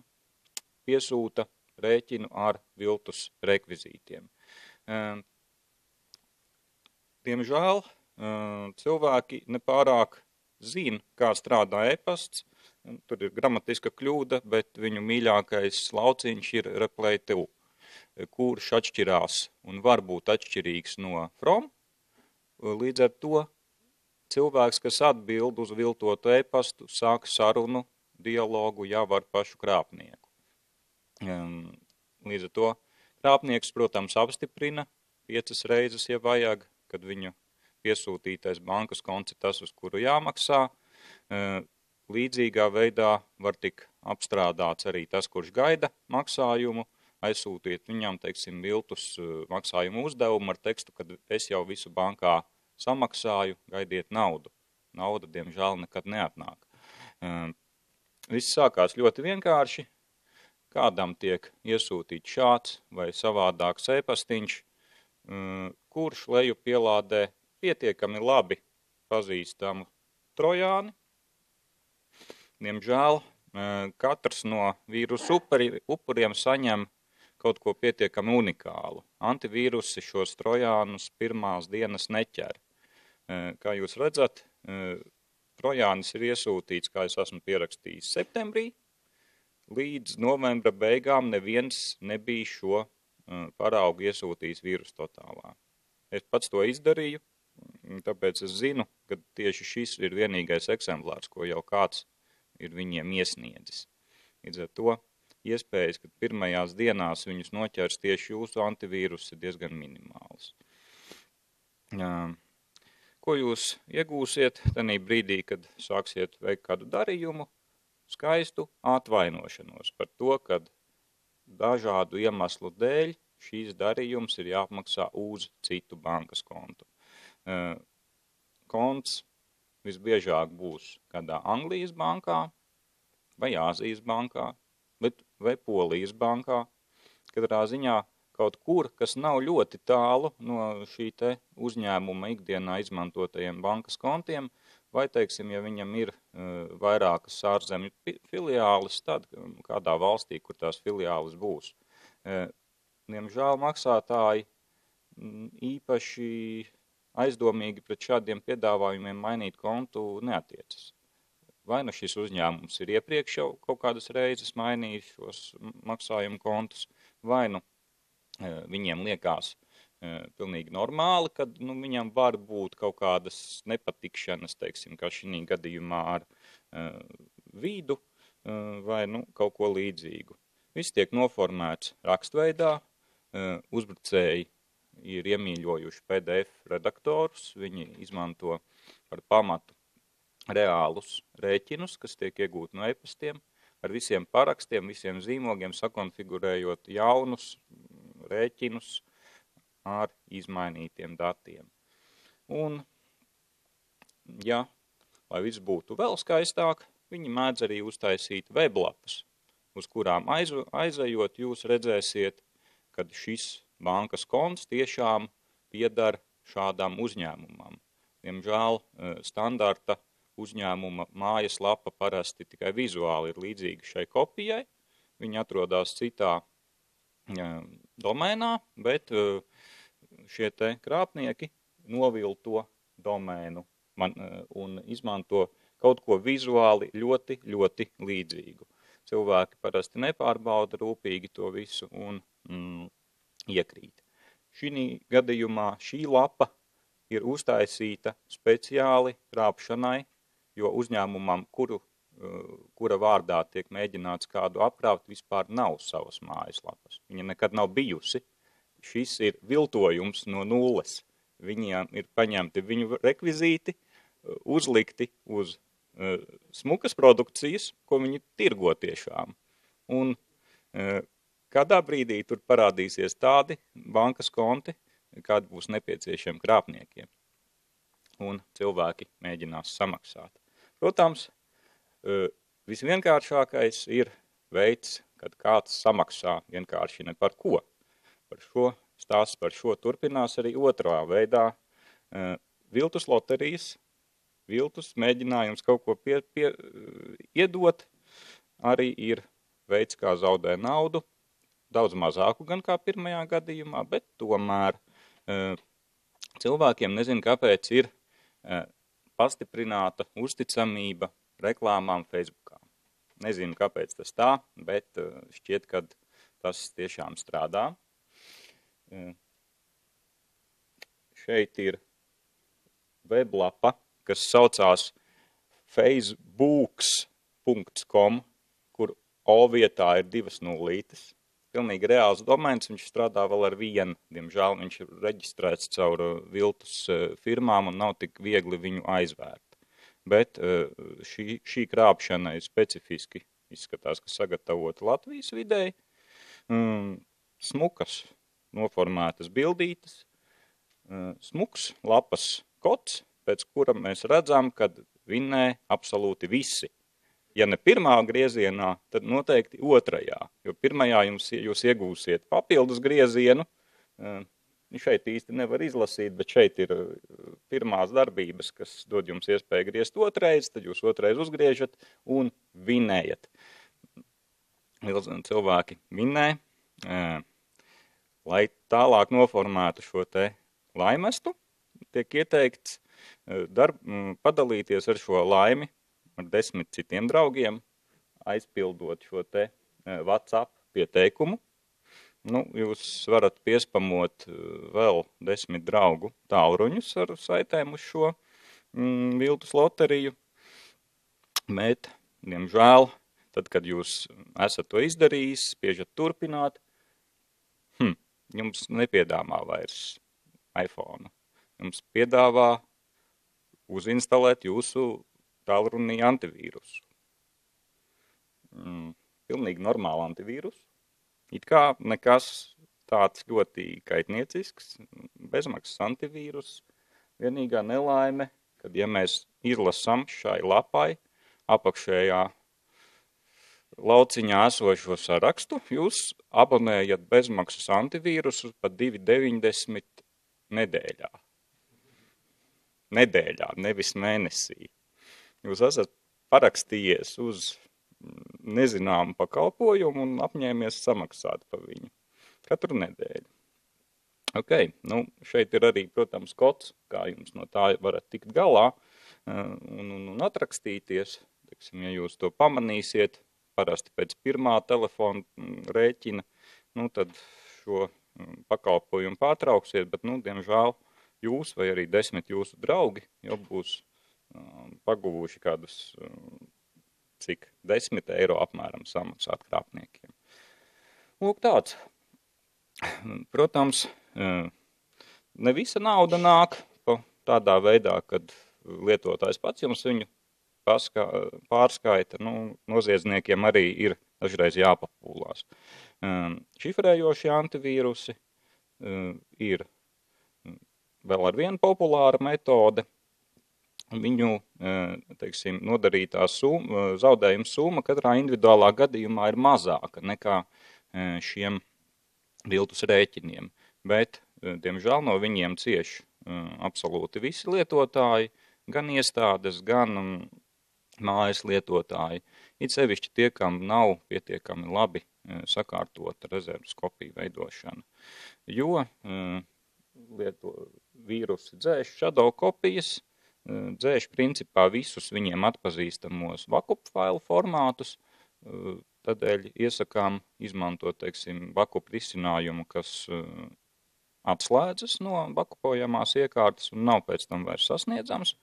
piesūta rēķinu ar viltus rekvizītiem. Diemžēl cilvēki nepārāk zina, kā strādā e-pasts. Tur ir gramatiska kļūda, bet viņu mīļākais lauciņš ir replay to, kurš atšķirās un var būt atšķirīgs no from. Līdz ar to cilvēks, kas atbild uz viltotu e-pastu, sāk sarunu, dialogu jau ar pašu krāpnieku. Līdz ar to krāpnieks, protams, apstiprina 5 reizes, ja vajag, kad viņu piesūtītais bankas konts ir tas, uz kuru jāmaksā. Līdzīgā veidā var tik apstrādāts arī tas, kurš gaida maksājumu, aizsūtiet viņam, teiksim, viltus maksājumu uzdevumu ar tekstu, kad es jau visu bankā samaksāju, gaidiet naudu. Nauda, diemžēl, nekad neatnāk. Viss sākās ļoti vienkārši. Kādam tiek iesūtīts šāds vai savādāks e-pastiņš, kurš leju pielādē pietiekami labi pazīstamu trojāni. Diemžēl katrs no vīrusu upuriem saņem kaut ko pietiekami unikālu. Antivīrusi šos trojānus pirmās dienas neķer. Kā jūs redzat, trojānis ir iesūtīts, kā es esmu pierakstījis, septembrī. Līdz novembra beigām neviens nebija šo paraugu iesūtījis vīrusu totālā. Es pats to izdarīju, tāpēc es zinu, ka tieši šis ir vienīgais eksemplārs, ko jau kāds ir viņiem iesniedzis. Līdz ar to iespējas, ka pirmajās dienās viņus noķers tieši jūsu antivīrus, ir diezgan minimāls. Ko jūs iegūsiet tenī brīdī, kad sāksiet veikt kādu darījumu? Skaistu atvainošanos par to, ka dažādu iemeslu dēļ šīs darījums ir jāapmaksā uz citu bankas kontu. Konts visbiežāk būs kādā Anglijas bankā vai Āzijas bankā vai Polijas bankā. Katrā ziņā kaut kur, kas nav ļoti tālu no šī te uzņēmuma ikdienā izmantotajiem bankas kontiem, vai, teiksim, ja viņam ir vairākas ārzemju filiālis, tad kādā valstī, kur tās filiālis būs. Diemžēl maksātāji īpaši aizdomīgi pret šādiem piedāvājumiem mainīt kontu neatiecas. Vai nu šis uzņēmums ir iepriekš jau kaut kādas reizes mainījis šos maksājumu kontus, vai nu viņiem liekas pilnīgi normāli, kad viņam var būt kaut kādas nepatikšanas, teiksim, kā šī gadījumā ar vīdu vai kaut ko līdzīgu. Viss tiek noformēts rakstveidā, uzbrucēji ir iemīļojuši PDF redaktorus, viņi izmanto par pamatu reālus rēķinus, kas tiek iegūti no e-pastiem, ar visiem parakstiem, visiem zīmogiem, sakonfigurējot jaunus rēķinus ar izmainītiem datiem. Un, ja, lai viss būtu vēl skaistāk, viņi mēdz arī uztaisīt weblapus, uz kurām aizejot jūs redzēsiet, kad šis bankas konts tiešām piedar šādām uzņēmumam. Diemžēl standarta uzņēmuma mājaslapa parasti tikai vizuāli ir līdzīga šai kopijai. Viņi atrodas citā domēnā, bet šie te krāpnieki novilto domēnu un izmanto kaut ko vizuāli ļoti, ļoti līdzīgu. Cilvēki parasti nepārbauda rūpīgi to visu un iekrīt. Šī gadījumā šī lapa ir uztaisīta speciāli krāpšanai, jo uzņēmumam, kura vārdā tiek mēģināts kādu apkrāpt, vispār nav savas mājaslapas. Viņa nekad nav bijusi. Šis ir viltojums no nulles. Viņiem ir paņemti viņu rekvizīti, uzlikti uz smukas produkcijas, ko viņi tirgo tiešām. Un kādā brīdī tur parādīsies tādi bankas konti, kādi būs nepieciešami krāpniekiem. un cilvēki mēģinās samaksāt. Protams, visvienkāršākais ir veids, kad kāds samaksā vienkārši ne par ko. Par šo stāsts par šo turpinās arī otrā veidā. Viltus loterijas, viltus mēģinājums kaut ko iedot, arī ir veids, kā zaudē naudu, daudz mazāku gan kā pirmajā gadījumā, bet tomēr cilvēkiem, nezinu kāpēc, ir pastiprināta uzticamība reklāmām Facebookā. Nezinu, kāpēc tas tā, bet šķiet, ka tas tiešām strādā. Šeit ir weblapa, kas saucās facebooks.com, kur O vietā ir 2 nulītes. Pilnīgi reāls domains, viņš strādā vēl ar vienu. Diemžēl viņš ir reģistrēts caur viltus firmām un nav tik viegli viņu aizvērt. Bet šī krāpšana ir specifiski, izskatās, ka sagatavota Latvijas videi. Smukas noformētas bildītes, smuks lapas kods, pēc kura mēs redzam, kad vinnē absolūti visi. Ja ne pirmā griezienā, tad noteikti otrajā, jo pirmajā jūs iegūsiet papildus griezienu. Šeit īsti nevar izlasīt, bet šeit ir pirmās darbības, kas dod jums iespēju griezt otrais, tad jūs otrais uzgriežat un vinējat. Cilvēki vinē, lai tālāk noformētu šo te laimestu, tiek ieteikts padalīties ar šo laimi ar 10 citiem draugiem, aizpildot šo te WhatsApp pieteikumu. Jūs varat piespamot vēl 10 draugu tālruņus ar saitēm uz šo viltus loteriju, bet, diemžēl, tad, kad jūs esat to izdarījis, spiežat turpināt, jums nepiedāvā vairs iPhone. Jums piedāvā uzinstalēt jūsu tālrunī antivīrusu. Pilnīgi normāli antivīrusu. It kā nekas tāds ļoti kaitniecisks, bezmaksas antivīrus. Vienīgā nelaime, kad ja mēs izlasam šai lapai apakšējā lauciņā esošo sarakstu, jūs abonējat bezmaksas antivīrusu pat 2,90 nedēļā. Nedēļā, nevis mēnesī. Jūs esat parakstījies uz nezināmu pakalpojumu un apņēmies samaksāt par viņu katru nedēļu. Šeit ir arī, protams, kods, kā jums no tā varat tikt galā un atrakstīties. Teiksim, ja jūs to pamanīsiet, parasti pēc pirmā telefona rēķina, tad šo pakalpojumu pārtrauksiet, bet, diemžēl, jūs vai arī 10 jūsu draugi jau būs paguvuši kādus, 10 eiro apmēram samaksāt krāpniekiem. Lūk tāds. Protams, ne visa nauda nāk tādā veidā, kad lietotājs pats jums viņu pārskaita. Noziedzniekiem arī ir dažreiz jāpapūlās. Šifrējošie antivīrusi ir vēl ar vienu populāra metode. Viņu, teiksim, nodarītā zaudējuma summa katrā individuālā gadījumā ir mazāka nekā šiem viltus rēķiniem, bet, diemžēl, no viņiem cieš absolūti visi lietotāji, gan iestādes, gan mājas lietotāji. It sevišķi tie, kam nav pietiekami labi sakārtota rezerves kopiju veidošana, jo vīrusi dzēš shadow kopijas, dzēš principā visus viņiem atpazīstamos backup failu formātus, tādēļ iesakām izmantot, teiksim, backup risinājumu, kas atslēdzas no backupojamās iekārtas un nav pēc tam vairs sasniedzams,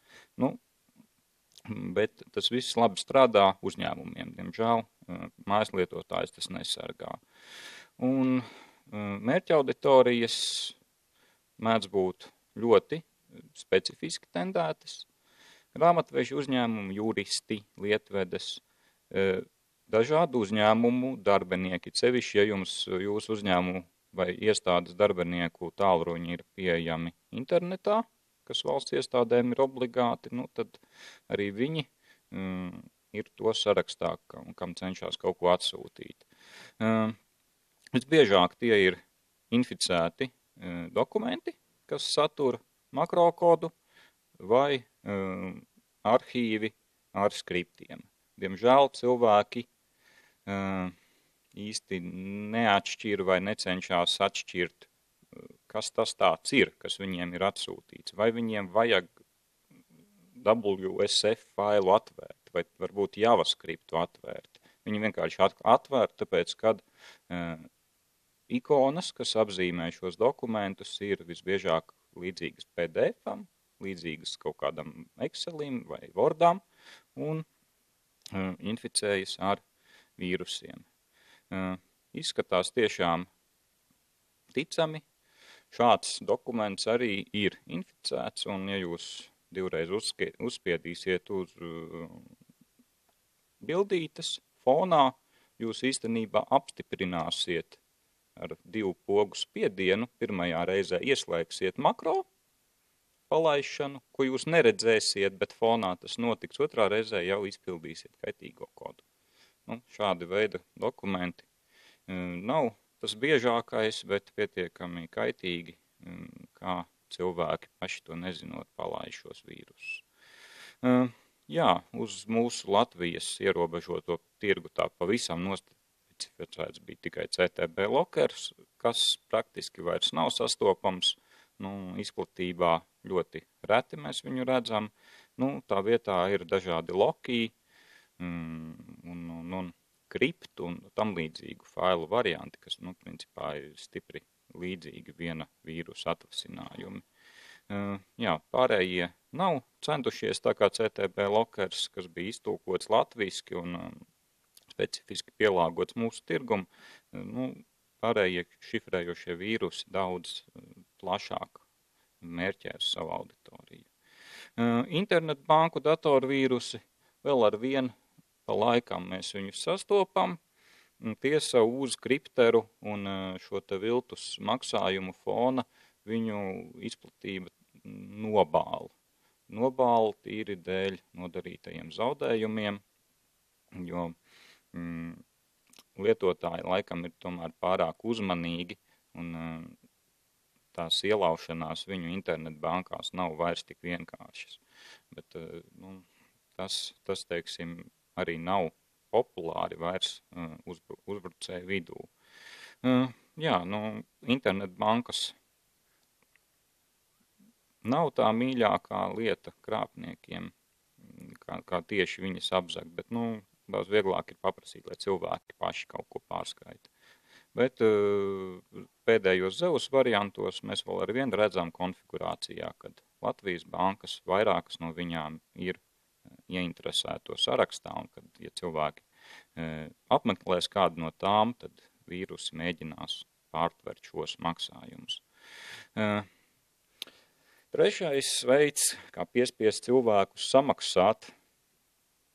bet tas viss labi strādā uzņēmumiem, diemžēl mājas lietotājs tas nesargā. Un mērķa auditorijas mēdz būt ļoti specifiski tendētas, grāmatvežu uzņēmumu, juristi, lietvedes, dažādu uzņēmumu darbinieki, sevišķi, ja jūsu uzņēmumu vai iestādes darbinieku tālruņi ir pieejami internetā, kas valsts iestādēm ir obligāti, nu, tad arī viņi ir to sarakstā, kam cenšas kaut ko atsūtīt. Visbiežāk tie ir inficēti dokumenti, kas satura makrokodu vai arhīvi ar skriptiem. Diemžēl cilvēki īsti neatšķir vai necenšas atšķirt, kas tas tāds ir, kas viņiem ir atsūtīts. Vai viņiem vajag WSF failu atvērt, vai varbūt JavaScriptu atvērt. Viņi vienkārši atvērt, tāpēc, kad ikonas, kas apzīmē šos dokumentus, ir visbiežāk līdzīgas PDF-am, līdzīgas kaut kādam Excelim vai Wordam un inficējas ar vīrusiem. Izskatās tiešām ticami. Šāds dokuments arī ir inficēts, un ja jūs divreiz uzspiedīsiet uz bildītes fonā, jūs īstenībā apstiprināsiet ar 2 pogu spiedienu, pirmajā reizē ieslēgsiet makro palaišanu, ko jūs neredzēsiet, bet fonā tas notiks, otrā reizē jau izpildīsiet kaitīgo kodu. Nu, šādi veida dokumenti nav tas biežākais, bet pietiekami kaitīgi, kā cilvēki paši to nezinot palaiž šos vīrusus. Jā, uz mūsu Latvijas ierobežoto tirgu tā pavisam nospecificēts bija tikai CTB lokers, kas praktiski vairs nav sastopams. Nu, izplatībā ļoti reti mēs viņu redzam. Nu, tā vietā ir dažādi lokī un kript un tam līdzīgu failu varianti, kas, nu, principā ir stipri līdzīgi viena vīrusa atvasinājumi. Jā, pārējie nav centušies tā kā CTB lokers, kas bija iztulkots latviski un specifiski pielāgots mūsu tirgumu. Nu, pārējie šifrējošie vīrusi daudz plašāk mērķē uz savu auditoriju. Internetbanku datoru vīrusi vēl ar vienu pa laikam mēs viņus sastopam. Tiesa uz kripteru un šo te viltus maksājumu fona viņu izplatība nobāla. Nobāla tīri dēļ nodarītajiem zaudējumiem, jo lietotāji laikam ir tomēr pārāk uzmanīgi un tās ielaušanās viņu internetbankās nav vairs tik vienkāršas. Bet nu, tas teiksim, arī nav populāri vairs uzbrucēju vidū. Jā, nu, internetbankas nav tā mīļākā lieta krāpniekiem, kā tieši viņas apzagt, bet, nu, daudz vieglāk ir paprasīt, lai cilvēki paši kaut ko pārskaita. Bet pēdējos Zeus variantos mēs vēl ar vienu redzam konfigurācijā, kad Latvijas bankas vairākas no viņām ir ieinteresēto sarakstā, un kad, ja cilvēki apmeklēs kādu no tām, tad vīrusi mēģinās pārtvert šos maksājumus. Trešais veids, kā piespiest cilvēkus samaksāt,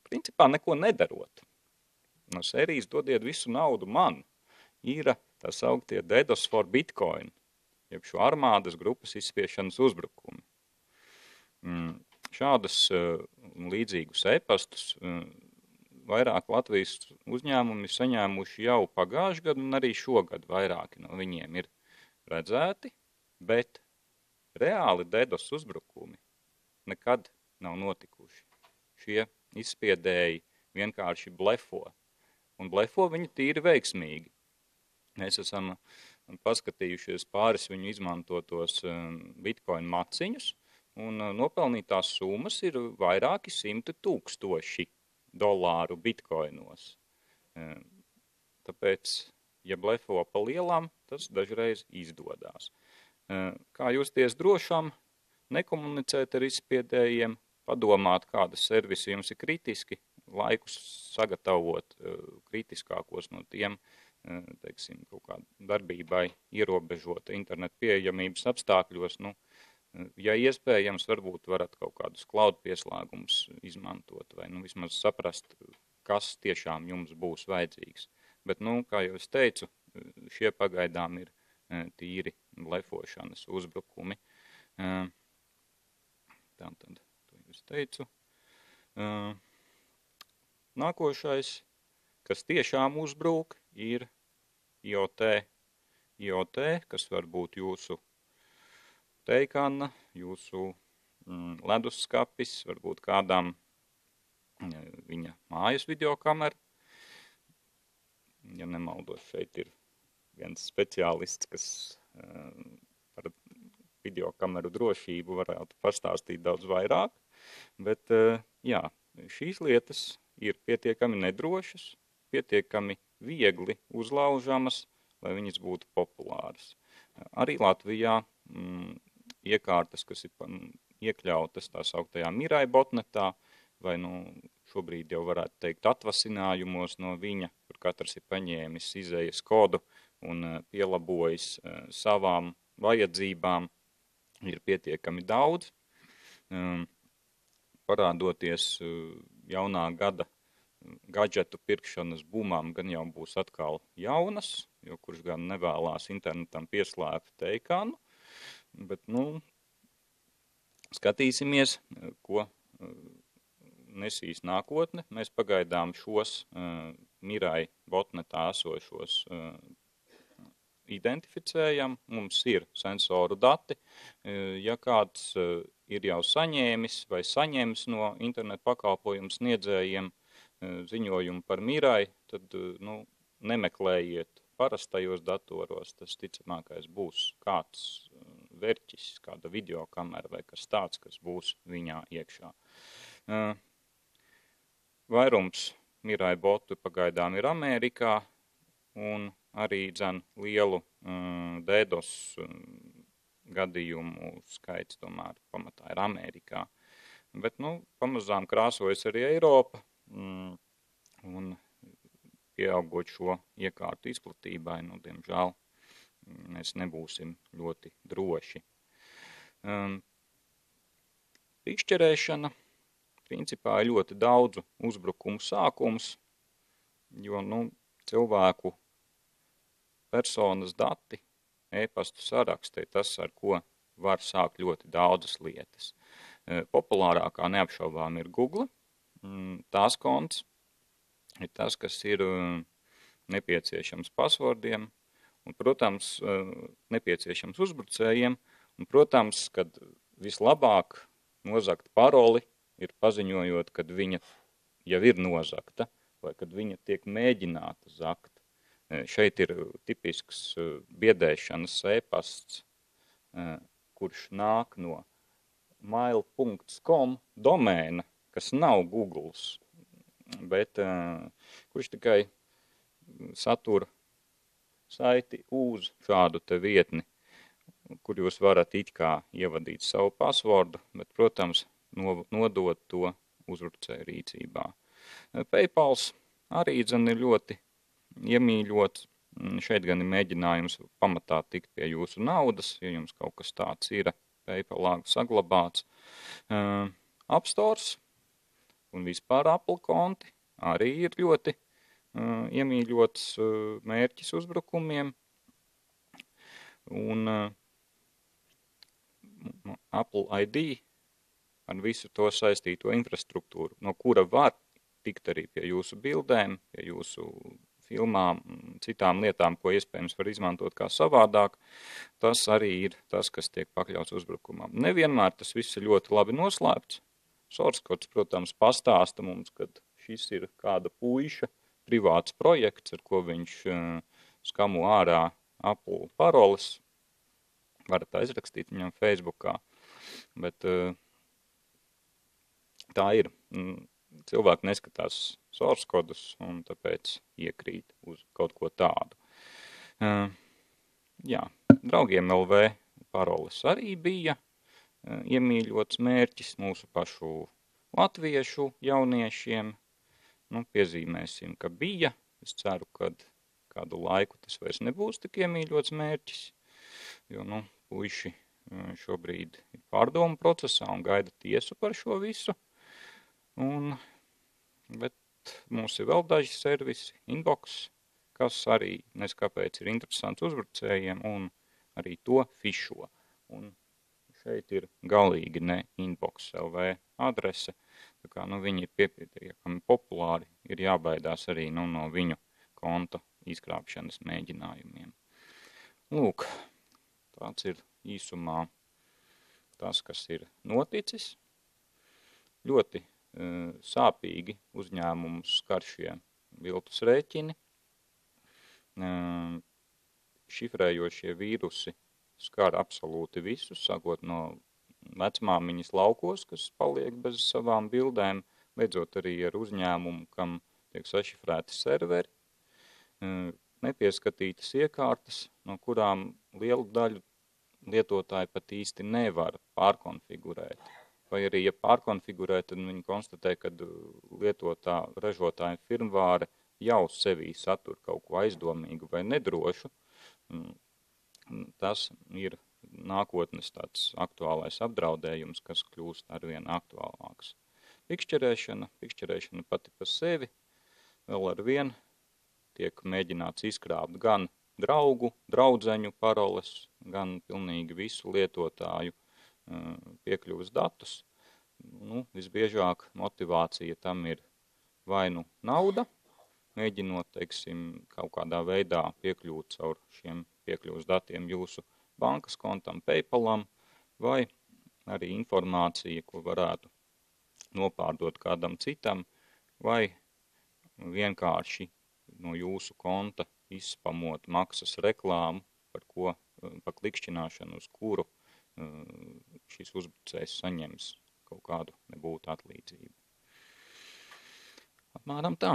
principā neko nedarot. No sērijas dodiet visu naudu man, ir tā sauktie DDoS for Bitcoin, jeb šo armādas grupas izspiešanas uzbrukumi. Šādas līdzīgus e-pastus vairāk Latvijas uzņēmumi ir saņēmuši jau pagājuši gadu, un arī šogad vairāki no viņiem ir redzēti, bet reāli DDoS uzbrukumi nekad nav notikuši. Šie izspiedēji vienkārši blefo, un blefo viņi tīri veiksmīgi. Mēs esam paskatījušies pāris viņu izmantotos Bitcoin maciņus, un nopelnītās summas ir vairāki 100,000 dolāru bitkoinos. Tāpēc, ja blefo pa lielām, tas dažreiz izdodās. Kā justies drošam, nekomunicēt ar izspiedējiem, padomāt, kāda servisi jums ir kritiski, laikus sagatavot kritiskākos no tiem, teiksim, kaut kā darbībai ierobežota internetu pieejamības apstākļos, nu, ja iespējams, varbūt varat kaut kādus cloud pieslēgumus izmantot vai nu, vismaz saprast, kas tiešām jums būs vajadzīgs. Bet, nu, kā jau es teicu, šie pagaidām ir tīri blefošanas uzbrukumi. Tātad, to jau es teicu. Nākošais, kas tiešām uzbrūk, ir IoT. IoT, kas var būt jūsu teikana, jūsu leduskapis, varbūt kādām viņa mājas videokamera. Ja nemaldos, šeit ir viens speciālists, kas par videokameru drošību varētu pastāstīt daudz vairāk, bet jā, šīs lietas ir pietiekami nedrošas, pietiekami viegli uzlaužamas, lai viņas būtu populāras. Arī Latvijā iekārtas, kas ir iekļautas tā sauktajā Mirai botnetā, vai šobrīd jau varētu teikt atvasinājumos no viņa, kur katrs ir paņēmis izējas kodu un pielabojis savām vajadzībām, ir pietiekami daudz. Parādoties jaunā gada gadžetu pirkšanas bumām, gan jau būs atkal jaunas, jo kurš gan nevēlās internetam pieslēgt teikānu, bet, skatīsimies, ko nesīs nākotne. Mēs pagaidām šos Mirai botnetā esošos identificējam, mums ir sensoru dati. Ja kāds ir jau saņēmis vai saņems no internetu pakalpojumu sniedzējiem ziņojumu par Mirai, tad nemeklējiet parastajos datoros, tas ticamākais būs kāds verķis, kāda videokamera vai kas tāds, kas būs viņā iekšā. Vairums Mirai botu pagaidām ir Amerikā, un arī lielu DDoS gadījumu skaits tomēr pamatā ir Amerikā. Bet, pamazām krāsojas arī Eiropa, un pieaugot šo iekārtu izplatībai, diemžēl, mēs nebūsim ļoti droši. Pišķerēšana principā ir ļoti daudzu uzbrukumu sākums, jo, cilvēku personas dati, e-pastu sarakstē, tas, ar ko var sākt ļoti daudzas lietas. Populārākā neapšaubām ir Google, tās konts ir tas, kas ir nepieciešams pasvordiem, un, protams, nepieciešams uzbrucējiem, un, protams, kad vislabāk nozagt paroli ir paziņojot, kad viņa jau ir nozagta, vai kad viņa tiek mēģināta zakt. Šeit ir tipisks biedēšanas e-pasts, kurš nāk no mail.com domēna, kas nav Googles, bet kurš tikai satura saiti uz šādu te vietni, kur jūs varat it kā ievadīt savu pasvordu, bet, protams, nodot to uzbrucēju rīcībā. PayPals arī ir ļoti iemīļots. Šeit gan ir mēģinājums pamatā tikt pie jūsu naudas, ja jums kaut kas tāds ir PayPalā saglabāts. App Stores un vispār Apple konti arī ir ļoti iemīļots mērķis uzbrukumiem. Un Apple ID ar visu to saistīto infrastruktūru, no kura var tikt arī pie jūsu bildēm, pie jūsu filmām, citām lietām, ko iespējams var izmantot kā savādāk, tas arī ir tas, kas tiek pakļauts uzbrukumam. Nevienmēr tas viss ir ļoti labi noslēpts. Source codes, protams, pastāsta mums, kad šis ir kāda puiša privāts projekts, ar ko viņš skamo ārā Apple paroles. Varat aizrakstīt viņam Facebookā, bet tā ir. Cilvēki neskatās source kodus un tāpēc iekrīt uz kaut ko tādu. Jā, draugiem LV paroles arī bija iemīļots mērķis mūsu pašu latviešu jauniešiem. Piezīmēsim, ka bija. Es ceru, ka kādu laiku tas vairs nebūs tik iemīļots mērķis, jo, puiši šobrīd ir pārdomu procesā un gaida tiesu par šo visu. Bet mums ir vēl daži servisi, Inbox, kas arī neskapēc ir interesants uzbrucējiem un arī to fišo. Un šeit ir galīgi ne inbox LV adrese. Tā kā, viņi ir pietiekami populāri, ir jābaidās arī no viņu konta izkrāpšanas mēģinājumiem. Lūk, tāds ir īsumā tas, kas ir noticis. Ļoti sāpīgi uzņēmumus skar šie viltus rēķini. Šifrējošie vīrusi skar absolūti visus, sākot no vecmāmiņas laukos, kas paliek bez savām bildēm, beidzot arī ar uzņēmumu, kam tiek sašifrēti serveri, nepieskatītas iekārtas, no kurām lielu daļu lietotāji pat īsti nevar pārkonfigurēt. Vai arī, ja pārkonfigurē, tad viņi konstatē, ka ražotāja firmvāre jau sevī satur kaut ko aizdomīgu vai nedrošu. Tas ir nākotnes tāds aktuālais apdraudējums, kas kļūst arvien aktuālāks. Pikšķerēšana pati par sevi vēl arvien tiek mēģināts izkrāpt gan draugu, draudzeņu paroles, gan pilnīgi visu lietotāju piekļuvas datus. Visbiežāk motivācija tam ir vai nauda, mēģinot, kaut kādā veidā piekļūt caur šiem piekļuvas datiem jūsu bankas kontam, PayPalam, vai arī informācija, ko varētu nopārdot kādam citam, vai vienkārši no jūsu konta izspamot maksas reklāmu, par klikšķināšanu, uz kuru šis uzbrucējs saņems kaut kādu nebūtu atlīdzību. Apmēram tā.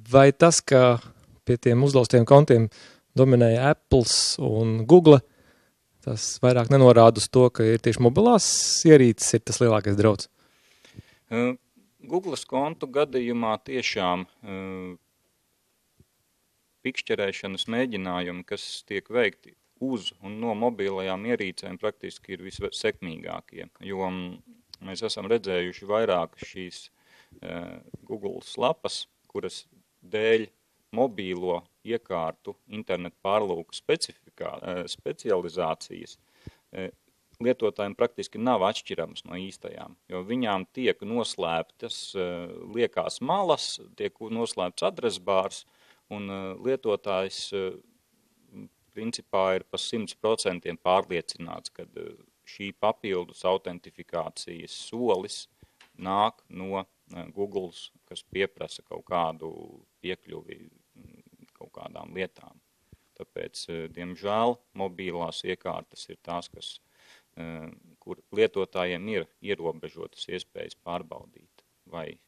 Vai tas, ka pie tiem uzlaustiem kontiem dominēja Apples un Google, tas vairāk nenorāda uz to, ka ir tieši mobilās ierīces ir tas lielākais drauds? Googles kontu gadījumā tiešām pikšķerēšanas mēģinājumi, kas tiek veikti uz un no mobilajām ierīcēm, praktiski ir vissekmīgākie, jo mēs esam redzējuši vairāk šīs Google lapas, kuras dēļ mobīlo iekārtu internetu pārlūku specializācijas lietotājiem praktiski nav atšķiramas no īstajām, jo viņām tiek noslēptas liekās malas, tiek noslēpts adresbārs, un lietotājs principā ir pa 100% pārliecināts, ka šī papildus autentifikācijas solis nāk no Googles, kas pieprasa kaut kādu piekļuvi kaut kādām lietām. Tāpēc, diemžēl, mobilās iekārtas ir tās, kur lietotājiem ir ierobežotas iespējas pārbaudīt, vai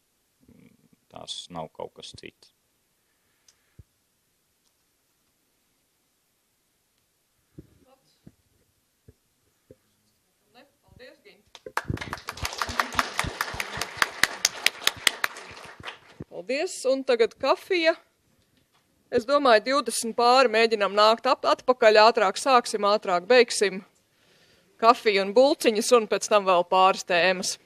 tās nav kaut kas cits. Paldies, Giņ. Paldies, un tagad kafija. Es domāju, 20 pāri mēģinām nākt atpakaļ, ātrāk sāksim, ātrāk beigsim. Kafija un bulciņas, un pēc tam vēl pāris tēmas.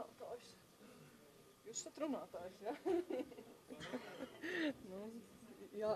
runātājs. Jūs esat runātājs, ja? Nu, jā.